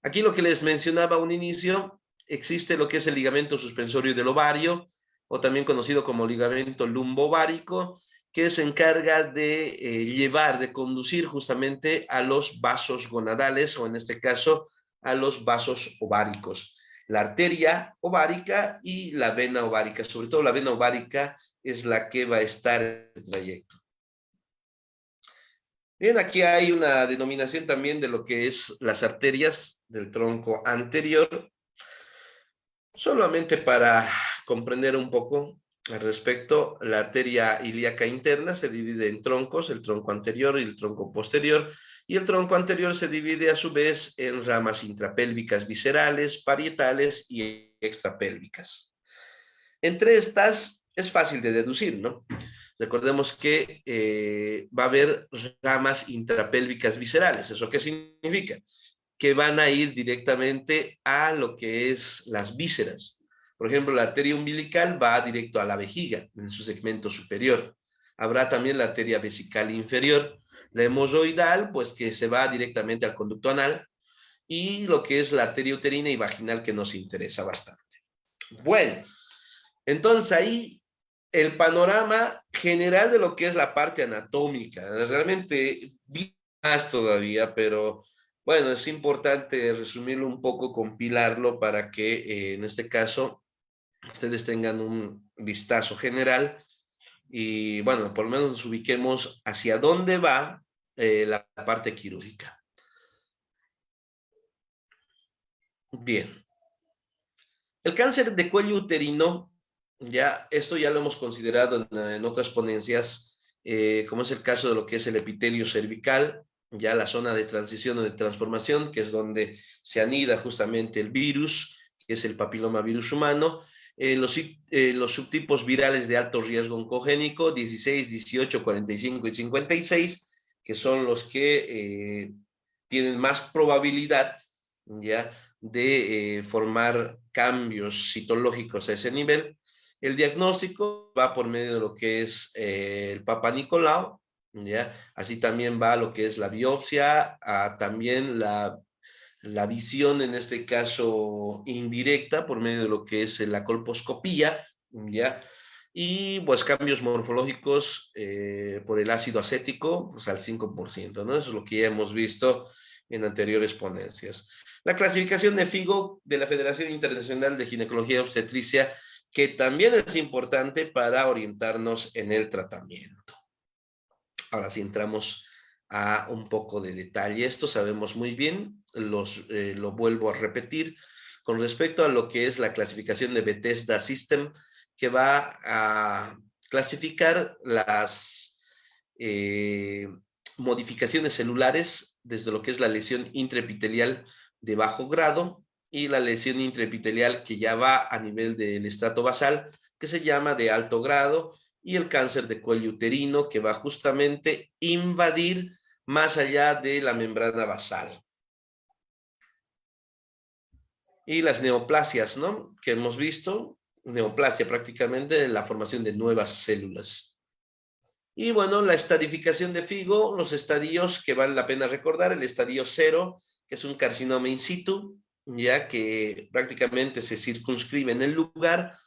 Aquí lo que les mencionaba a un inicio, existe lo que es el ligamento suspensorio del ovario, o también conocido como ligamento lumbovárico, que se encarga de llevar, de conducir justamente a los vasos gonadales, o en este caso, a los vasos ováricos. La arteria ovárica y la vena ovárica, sobre todo la vena ovárica es la que va a estar en el trayecto. Bien, aquí hay una denominación también de lo que es las arterias del tronco anterior, solamente para comprender un poco al respecto. La arteria ilíaca interna se divide en troncos, el tronco anterior y el tronco posterior, y el tronco anterior se divide a su vez en ramas intrapélvicas viscerales, parietales y extrapélvicas. Entre estas es fácil de deducir, ¿no? Recordemos que va a haber ramas intrapélvicas viscerales. ¿Eso qué significa? Que van a ir directamente a lo que es las vísceras. Por ejemplo, la arteria umbilical va directo a la vejiga, en su segmento superior. Habrá también la arteria vesical inferior, la hemorroidal, pues que se va directamente al conducto anal, y lo que es la arteria uterina y vaginal, que nos interesa bastante. Bueno, entonces ahí el panorama general de lo que es la parte anatómica. Realmente vi más todavía, pero bueno, es importante resumirlo un poco, compilarlo para que en este caso ustedes tengan un vistazo general y bueno, por lo menos nos ubiquemos hacia dónde va la parte quirúrgica. Bien, el cáncer de cuello uterino, ya esto ya lo hemos considerado en otras ponencias, como es el caso de lo que es el epitelio cervical, ya la zona de transición o de transformación, que es donde se anida justamente el virus, que es el papilomavirus humano, los subtipos virales de alto riesgo oncogénico, 16, 18, 45 y 56, que son los que tienen más probabilidad, ya, de formar cambios citológicos a ese nivel. El diagnóstico va por medio de lo que es el Papa Nicolau, ¿ya? Así también va lo que es la biopsia, también la visión, en este caso indirecta, por medio de lo que es la colposcopía, ¿ya? Y pues cambios morfológicos por el ácido acético, pues al 5%, ¿no? Eso es lo que ya hemos visto en anteriores ponencias. La clasificación de FIGO de la Federación Internacional de Ginecología y Obstetricia, que también es importante para orientarnos en el tratamiento. Ahora sí entramos a un poco de detalle. Esto sabemos muy bien, lo vuelvo a repetir, con respecto a lo que es la clasificación de Bethesda System, que va a clasificar las modificaciones celulares desde lo que es la lesión intraepitelial de bajo grado y la lesión intraepitelial que ya va a nivel del estrato basal, que se llama de alto grado, y el cáncer de cuello uterino, que va justamente a invadir más allá de la membrana basal. Y las neoplasias, ¿no? Que hemos visto, neoplasia prácticamente, la formación de nuevas células. Y bueno, la estadificación de FIGO, los estadios que vale la pena recordar, el estadio 0, que es un carcinoma in situ, ya que prácticamente se circunscribe en el lugar,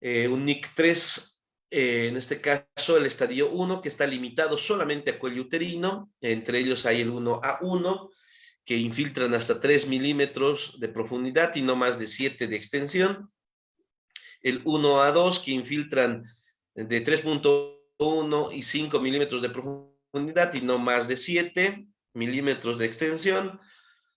un NIC3, en este caso el estadio 1, que está limitado solamente a cuello uterino, entre ellos hay el 1A1, que infiltran hasta 3 milímetros de profundidad y no más de 7 de extensión, el 1A2, que infiltran de 3.1 y 5 milímetros de profundidad y no más de 7 milímetros de extensión,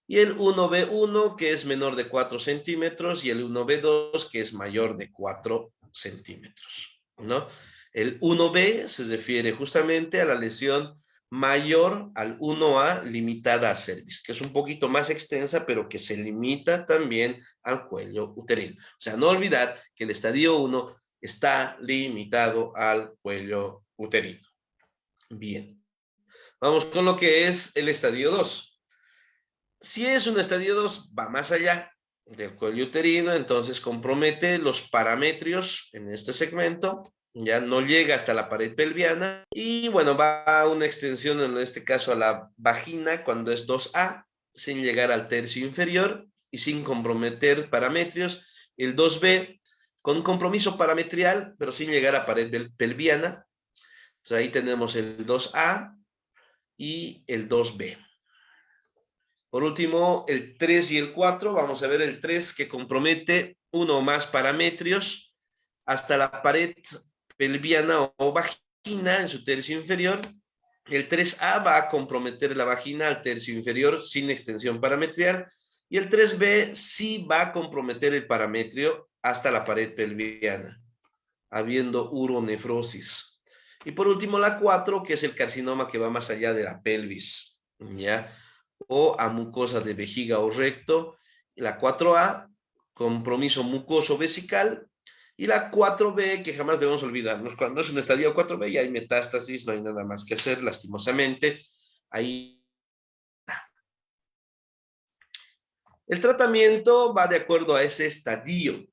y el 1B1, que es menor de 4 centímetros, y el 1B2, que es mayor de 4 centímetros, ¿no? El 1B se refiere justamente a la lesión mayor al 1A limitada a cervix, que es un poquito más extensa, pero que se limita también al cuello uterino. O sea, no olvidar que el estadio 1 está limitado al cuello uterino. Bien, vamos con lo que es el estadio 2. Si es un estadio 2, va más allá del cuello uterino, entonces compromete los parametrios en este segmento, ya no llega hasta la pared pelviana, y bueno, va a una extensión, en este caso a la vagina, cuando es 2A, sin llegar al tercio inferior y sin comprometer parametrios. El 2B, con compromiso parametrial, pero sin llegar a pared pelviana. Entonces ahí tenemos el 2A y el 2B. Por último, el 3 y el 4, vamos a ver el 3 que compromete uno o más parametrios hasta la pared pelviana o vagina en su tercio inferior. El 3A va a comprometer la vagina al tercio inferior sin extensión parametrial, y el 3B sí va a comprometer el parametrio hasta la pared pelviana, habiendo uronefrosis. Y por último, la 4, que es el carcinoma que va más allá de la pelvis, ¿ya? O a mucosa de vejiga o recto. La 4A, compromiso mucoso vesical. Y la 4B, que jamás debemos olvidarnos, cuando es un estadio 4B y hay metástasis, no hay nada más que hacer, lastimosamente. Ahí el tratamiento va de acuerdo a ese estadio.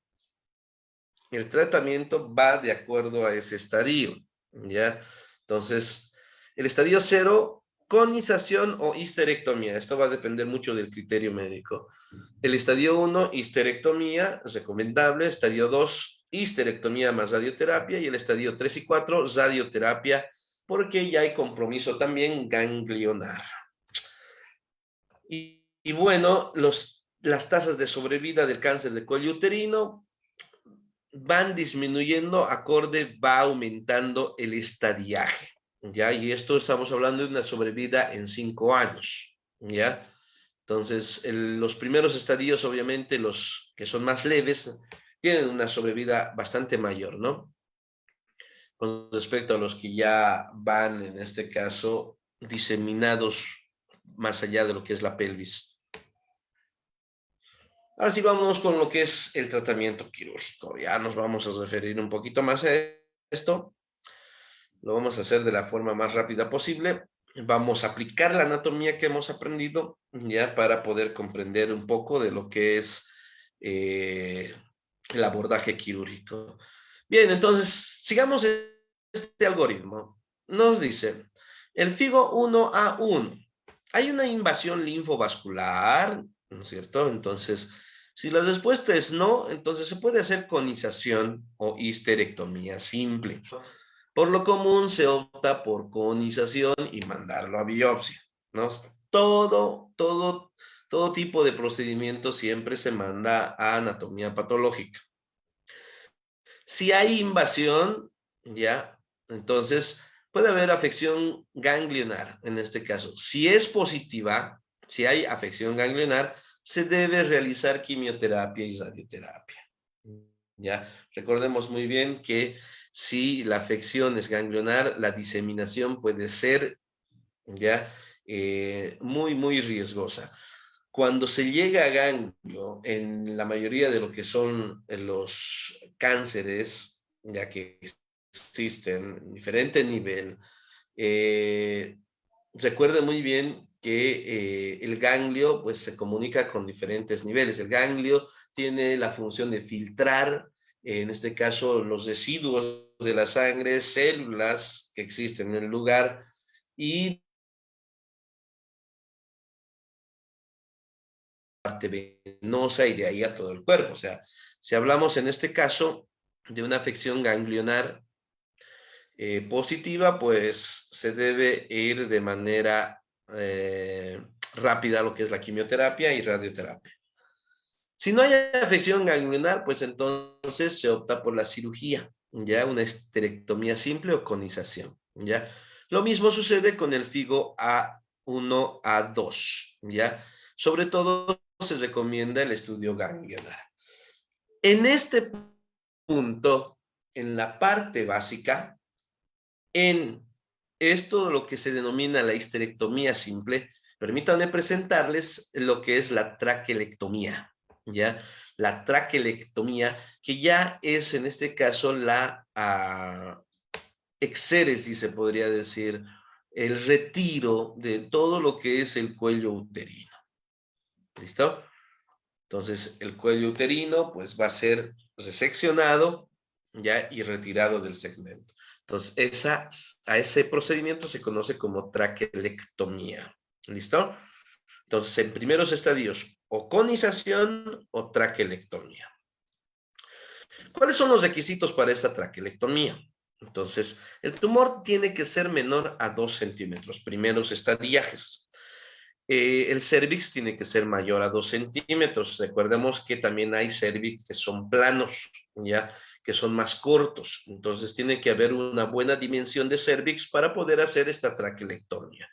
El tratamiento va de acuerdo a ese estadio, ¿ya? Entonces, el estadio 0, conización o histerectomía. Esto va a depender mucho del criterio médico. El estadio 1, histerectomía, es recomendable. Estadio 2, histerectomía más radioterapia. Y el estadio 3 y 4, radioterapia, porque ya hay compromiso también ganglionar. Y bueno, las tasas de sobrevida del cáncer de cuello uterino van disminuyendo acorde, va aumentando el estadiaje, ¿ya? Y esto estamos hablando de una sobrevida en 5 años, ¿ya? Entonces, los primeros estadios, obviamente, los que son más leves, tienen una sobrevida bastante mayor, ¿no? Con respecto a los que ya van, en este caso, diseminados más allá de lo que es la pelvis. Ahora sí, vámonos con lo que es el tratamiento quirúrgico. Ya nos vamos a referir un poquito más a esto. Lo vamos a hacer de la forma más rápida posible. Vamos a aplicar la anatomía que hemos aprendido ya para poder comprender un poco de lo que es el abordaje quirúrgico. Bien, entonces sigamos este algoritmo. Nos dice, el FIGO 1A1, hay una invasión linfovascular, ¿no es cierto? Entonces, si la respuesta es no, entonces se puede hacer conización o histerectomía simple. Por lo común se opta por conización y mandarlo a biopsia, ¿no? Todo tipo de procedimiento siempre se manda a anatomía patológica. Si hay invasión, ya, entonces puede haber afección ganglionar en este caso. Si es positiva, si hay afección ganglionar, se debe realizar quimioterapia y radioterapia. Ya, recordemos muy bien que si la afección es ganglionar, la diseminación puede ser ya muy riesgosa. Cuando se llega a ganglio, en la mayoría de lo que son los cánceres, ya que existen en diferente nivel, recuerde muy bien que el ganglio pues, se comunica con diferentes niveles. El ganglio tiene la función de filtrar, en este caso, los residuos de la sangre, células que existen en el lugar, y parte venosa y de ahí a todo el cuerpo. O sea, si hablamos en este caso de una afección ganglionar positiva, pues se debe ir de manera rápida a lo que es la quimioterapia y radioterapia. Si no hay afección ganglionar, pues entonces se opta por la cirugía, ya una esterectomía simple o conización, ya. Lo mismo sucede con el FIGO A1, A2, ya. Sobre todo se recomienda el estudio ganglionar. En este punto, en la parte básica, en esto lo que se denomina la histerectomía simple, permítanme presentarles lo que es la traquelectomía, ¿ya? La traquelectomía, que ya es en este caso la exéresis, se podría decir, el retiro de todo lo que es el cuello uterino. ¿Listo? Entonces, el cuello uterino, pues va a ser reseccionado, ya, y retirado del segmento. Entonces, a ese procedimiento se conoce como traquelectomía. ¿Listo? Entonces, en primeros estadios, o conización o traquelectomía. ¿Cuáles son los requisitos para esta traquelectomía? Entonces, el tumor tiene que ser menor a 2 centímetros, primeros estadiajes. El cervix tiene que ser mayor a 2 centímetros. Recordemos que también hay cervix que son planos, ¿ya? Que son más cortos. Entonces, tiene que haber una buena dimensión de cervix para poder hacer esta traquelectomía.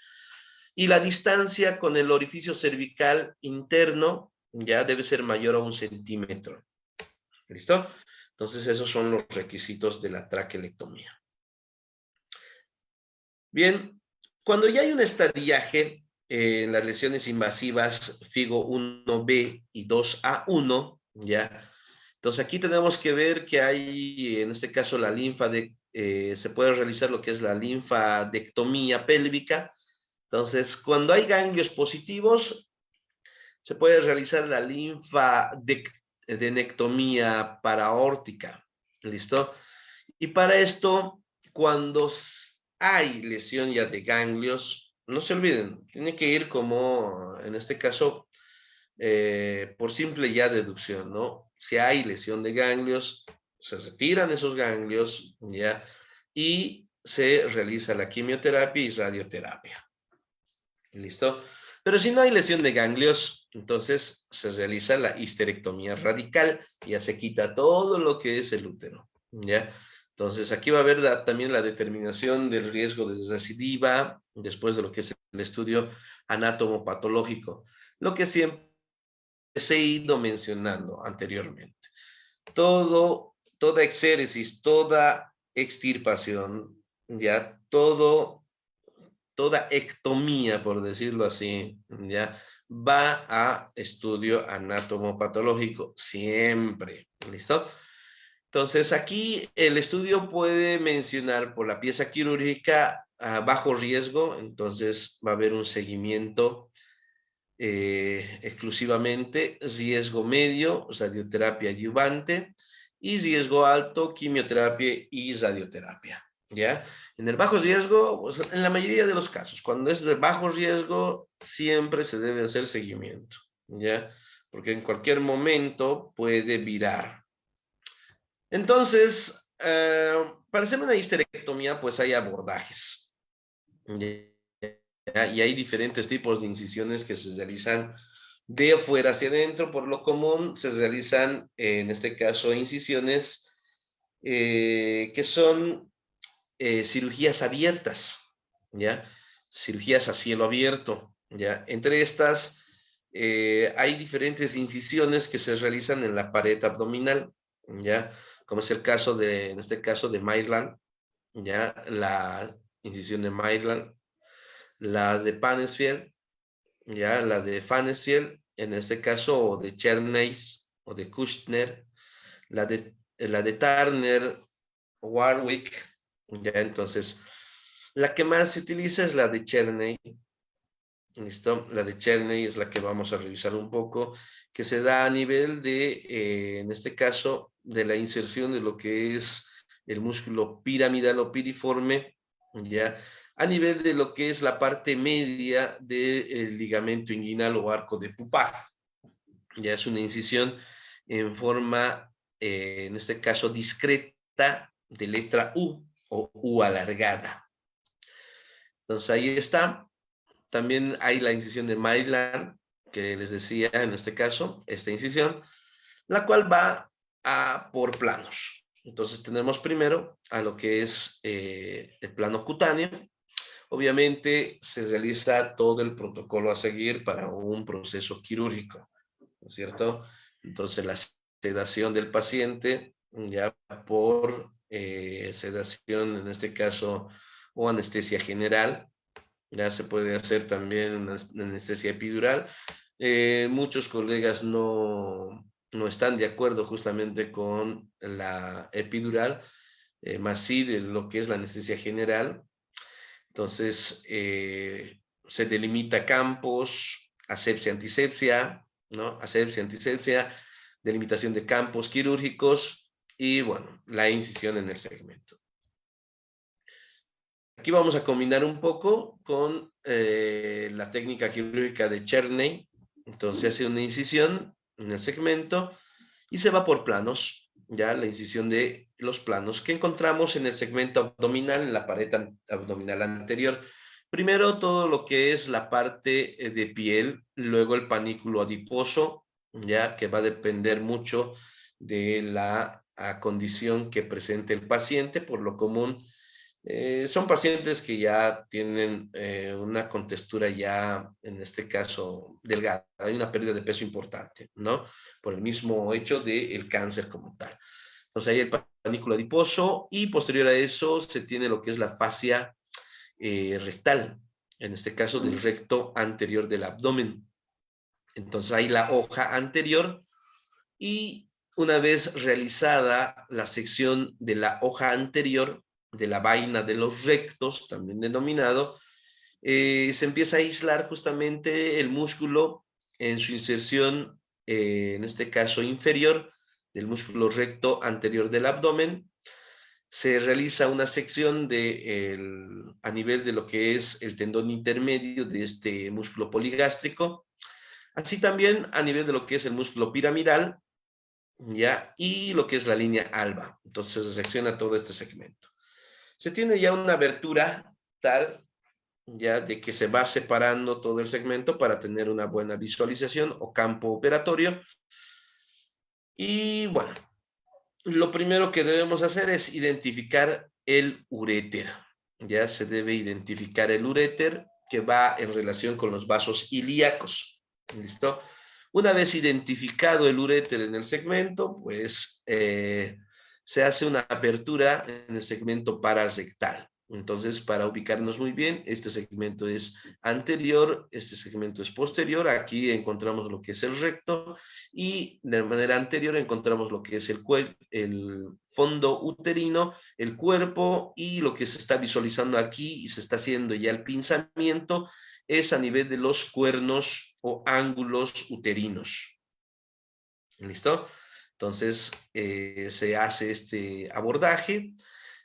Y la distancia con el orificio cervical interno ya debe ser mayor a 1 centímetro. ¿Listo? Entonces, esos son los requisitos de la traquelectomía. Bien, cuando ya hay un estadiaje en las lesiones invasivas FIGO 1B y 2A1, ¿ya? Entonces, aquí tenemos que ver que hay, en este caso, la se puede realizar lo que es la linfadectomía pélvica. Entonces, cuando hay ganglios positivos, se puede realizar la linfadenectomía paraórtica. ¿Listo? Y para esto, cuando hay lesión ya de ganglios, no se olviden, tiene que ir como, en este caso, por simple ya deducción, ¿no? Si hay lesión de ganglios, se retiran esos ganglios, ¿ya? Y se realiza la quimioterapia y radioterapia. ¿Listo? Pero si no hay lesión de ganglios, entonces se realiza la histerectomía radical, ya se quita todo lo que es el útero, ¿ya? Entonces aquí va a haber también la determinación del riesgo de recidiva después de lo que es el estudio anatomopatológico, lo que siempre se ha ido mencionando anteriormente. Toda exéresis, toda extirpación, ya toda ectomía, por decirlo así, ya va a estudio anatomopatológico siempre. ¿Listo? Entonces, aquí el estudio puede mencionar por la pieza quirúrgica a bajo riesgo, entonces va a haber un seguimiento exclusivamente, riesgo medio, radioterapia adyuvante, y riesgo alto, quimioterapia y radioterapia. ¿Ya? En el bajo riesgo, pues, en la mayoría de los casos, cuando es de bajo riesgo, siempre se debe hacer seguimiento, ¿ya? Porque en cualquier momento puede virar. Entonces, para hacer una histerectomía, pues hay abordajes, ¿ya? Y hay diferentes tipos de incisiones que se realizan de afuera hacia adentro. Por lo común, se realizan, en este caso, incisiones que son cirugías abiertas, ¿ya? Cirugías a cielo abierto, ¿ya? Entre estas, hay diferentes incisiones que se realizan en la pared abdominal, ¿ya? Como es el caso en este caso de Maitland, ¿ya? La incisión de Maitland, la de Panesfield, ¿ya? La de Fanesfield, en este caso, o de Cherneys, o de Kushner, la de Turner, Warwick, ya, entonces, la que más se utiliza es la de Cherney. ¿Listo? La de Cherney es la que vamos a revisar un poco, que se da a nivel de, en este caso, de la inserción de lo que es el músculo piramidal o piriforme, ya, a nivel de lo que es la parte media del ligamento inguinal o arco de Pupá. Ya es una incisión en forma, en este caso, discreta de letra U o U alargada. Entonces ahí está. También hay la incisión de Maryland, que les decía en este caso, esta incisión, la cual va por planos. Entonces tenemos primero a lo que es el plano cutáneo. Obviamente se realiza todo el protocolo a seguir para un proceso quirúrgico, ¿no es cierto? Entonces la sedación del paciente, ya por sedación en este caso o anestesia general, ya se puede hacer también una anestesia epidural. Muchos colegas no están de acuerdo justamente con la epidural, más sí de lo que es la anestesia general. Entonces, se delimita campos, asepsia, antisepsia, ¿no? Asepsia, antisepsia, delimitación de campos quirúrgicos y bueno, la incisión en el segmento. Aquí vamos a combinar un poco con la técnica quirúrgica de Cherney. Entonces hace una incisión en el segmento y se va por planos, ya la incisión de los planos que encontramos en el segmento abdominal, en la pared abdominal anterior. Primero todo lo que es la parte de piel, luego el panículo adiposo, ya que va a depender mucho de la condición que presente el paciente. Por lo común son pacientes que ya tienen una contextura ya, en este caso, delgada. Hay una pérdida de peso importante, ¿no? Por el mismo hecho del cáncer como tal. Entonces hay el panículo adiposo y posterior a eso se tiene lo que es la fascia rectal, en este caso del recto anterior del abdomen. Entonces hay la hoja anterior y una vez realizada la sección de la hoja anterior, de la vaina de los rectos, también denominado, se empieza a aislar justamente el músculo en su inserción, en este caso inferior, del músculo recto anterior del abdomen. Se realiza una sección a nivel de lo que es el tendón intermedio de este músculo poligástrico, así también a nivel de lo que es el músculo piramidal, ¿ya? Y lo que es la línea alba. Entonces se secciona todo este segmento. Se tiene ya una abertura tal, ya de que se va separando todo el segmento para tener una buena visualización o campo operatorio. Y bueno, lo primero que debemos hacer es identificar el uréter. Ya se debe identificar el uréter que va en relación con los vasos ilíacos. ¿Listo? Una vez identificado el uréter en el segmento, pues se hace una apertura en el segmento pararrectal. Entonces, para ubicarnos muy bien, este segmento es anterior, este segmento es posterior. Aquí encontramos lo que es el recto y de manera anterior encontramos lo que es el fondo uterino, el cuerpo, y lo que se está visualizando aquí y se está haciendo ya el pinzamiento es a nivel de los cuernos o ángulos uterinos. ¿Listo? Entonces, se hace este abordaje,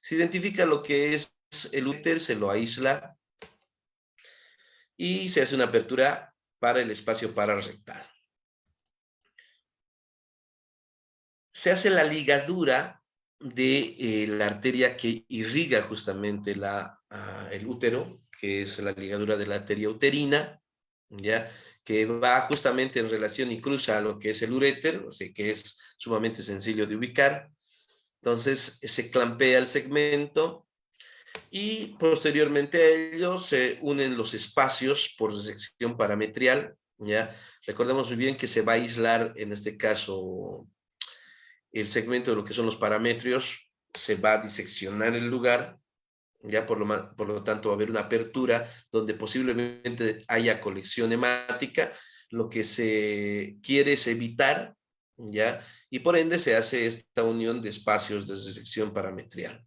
se identifica lo que es el útero, se lo aísla y se hace una apertura para el espacio pararrectal. Se hace la ligadura de la arteria que irriga justamente el útero, que es la ligadura de la arteria uterina, ¿ya? Que va justamente en relación y cruza lo que es el uréter, o sea, que es sumamente sencillo de ubicar. Entonces se clampea el segmento y posteriormente a ello se unen los espacios por sección parametrial, ¿ya? Recordemos muy bien que se va a aislar, en este caso, el segmento de lo que son los parametrios, se va a diseccionar el lugar, ya por lo tanto va a haber una apertura donde posiblemente haya colección hemática. Lo que se quiere es evitar, ya, y por ende se hace esta unión de espacios de disección parametrial.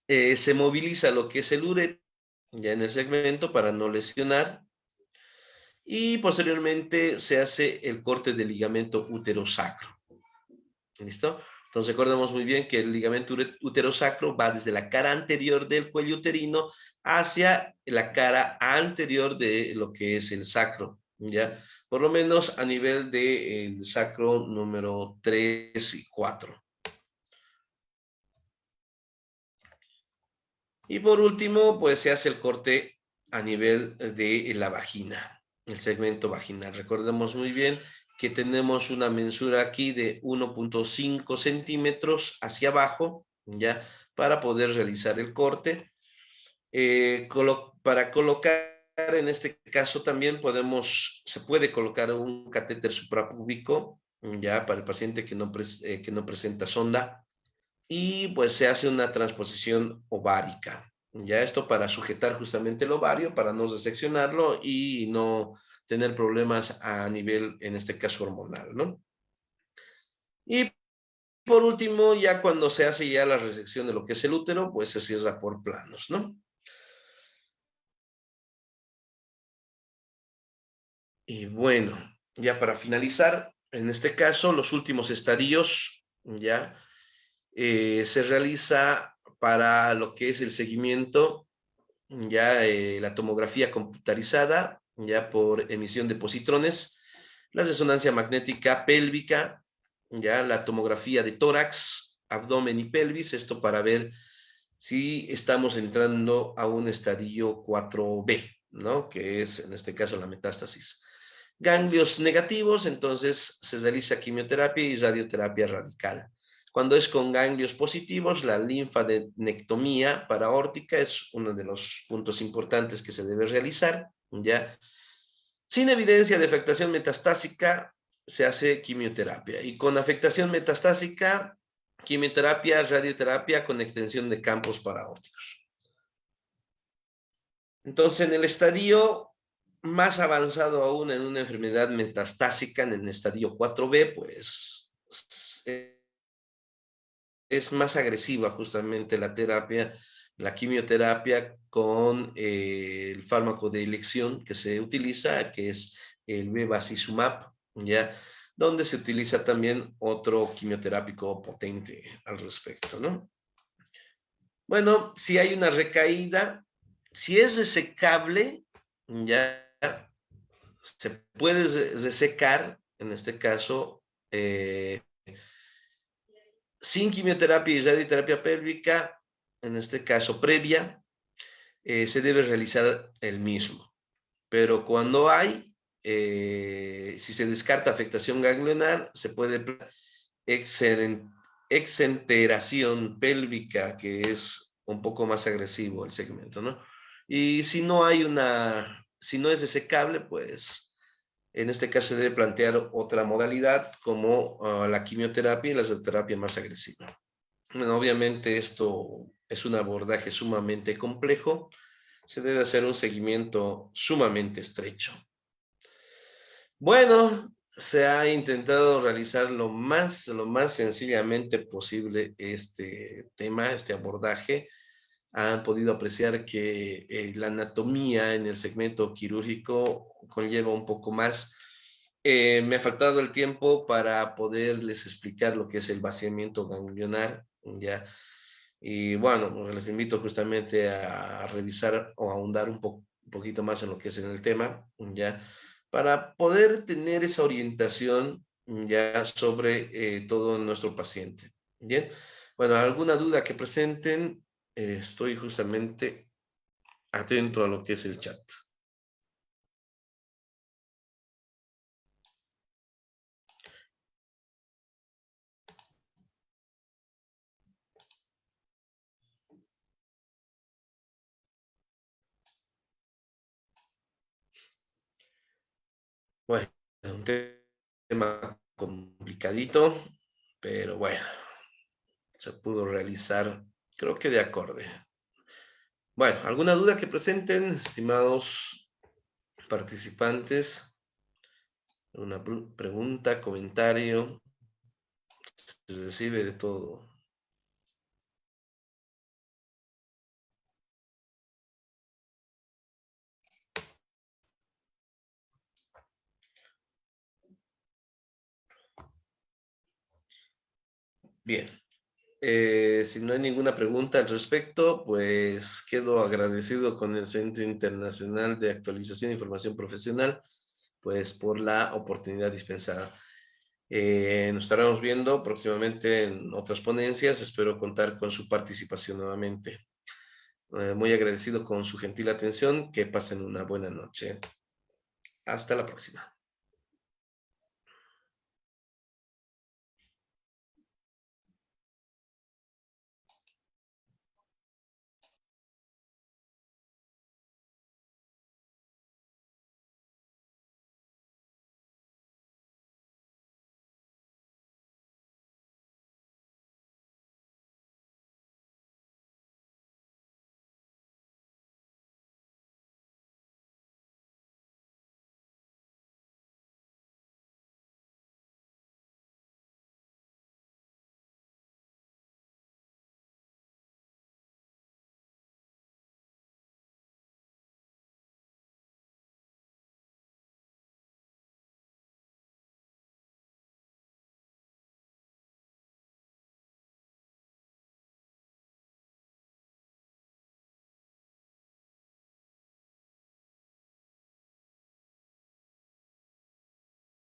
Se moviliza lo que es el uréter ya en el segmento para no lesionar, y posteriormente se hace el corte del ligamento uterosacro. ¿Listo? Entonces recordemos muy bien que el ligamento uterosacro va desde la cara anterior del cuello uterino hacia la cara anterior de lo que es el sacro, ¿ya? Por lo menos a nivel del sacro número 3 y 4. Y por último, pues se hace el corte a nivel de la vagina, el segmento vaginal. Recordemos muy bien que tenemos una mensura aquí de 1.5 centímetros hacia abajo, ¿ya? Para poder realizar el corte. Para colocar, en este caso también se puede colocar un catéter suprapúbico, ¿ya? Para el paciente que no presenta sonda. Y pues se hace una transposición ovárica. Ya esto para sujetar justamente el ovario, para no diseccionarlo y no tener problemas a nivel, en este caso, hormonal, ¿no? Y por último, ya cuando se hace ya la resección de lo que es el útero, pues se cierra por planos, ¿no? Y bueno, ya para finalizar, En este caso, los últimos estadios, ya, se realiza para lo que es el seguimiento, ya la tomografía computarizada, ya por emisión de positrones, la resonancia magnética pélvica, ya la tomografía de tórax, abdomen y pelvis, esto para ver si estamos entrando a un estadio 4B, ¿no? Que es en este caso la metástasis. Ganglios negativos, entonces se realiza quimioterapia y radioterapia radical. Cuando es con ganglios positivos, la linfadenectomía paraórtica es uno de los puntos importantes que se debe realizar, ¿ya? Sin evidencia de afectación metastásica, se hace quimioterapia. Y con afectación metastásica, quimioterapia, radioterapia con extensión de campos paraórticos. Entonces, en el estadio más avanzado aún, en una enfermedad metastásica, en el estadio 4B, pues es más agresiva justamente la terapia, la quimioterapia con el fármaco de elección que se utiliza, que es el bevacizumab, ¿ya? Donde se utiliza también otro quimioterápico potente al respecto, ¿no? Bueno, si hay una recaída, si es resecable, ya se puede resecar, en este caso, sin quimioterapia y radioterapia pélvica, en este caso previa, se debe realizar el mismo. Pero cuando hay, si se descarta afectación ganglionar, se puede exenteración pélvica, que es un poco más agresivo el segmento, ¿no? Y si no hay si no es desecable, pues en este caso se debe plantear otra modalidad como la quimioterapia y la radioterapia más agresiva. Bueno, obviamente esto es un abordaje sumamente complejo. Se debe hacer un seguimiento sumamente estrecho. Bueno, se ha intentado realizar lo más sencillamente posible este tema, este abordaje. Han podido apreciar que la anatomía en el segmento quirúrgico conlleva un poco más. Me ha faltado el tiempo para poderles explicar lo que es el vaciamiento ganglionar, ¿ya? Y bueno, pues les invito justamente a revisar o a ahondar un poquito más en lo que es en el tema, ¿ya? Para poder tener esa orientación ya sobre todo nuestro paciente. Bien, bueno, alguna duda que presenten, estoy justamente atento a lo que es el chat. Bueno, un tema complicadito, pero bueno, se pudo realizar, creo que de acorde. Bueno, ¿alguna duda que presenten, estimados participantes? Una pregunta, comentario, se recibe de todo. Bien, si no hay ninguna pregunta al respecto, pues quedo agradecido con el Centro Internacional de Actualización e Información Profesional, pues por la oportunidad dispensada. Nos estaremos viendo próximamente en otras ponencias. Espero contar con su participación nuevamente. Muy agradecido con su gentil atención. Que pasen una buena noche. Hasta la próxima.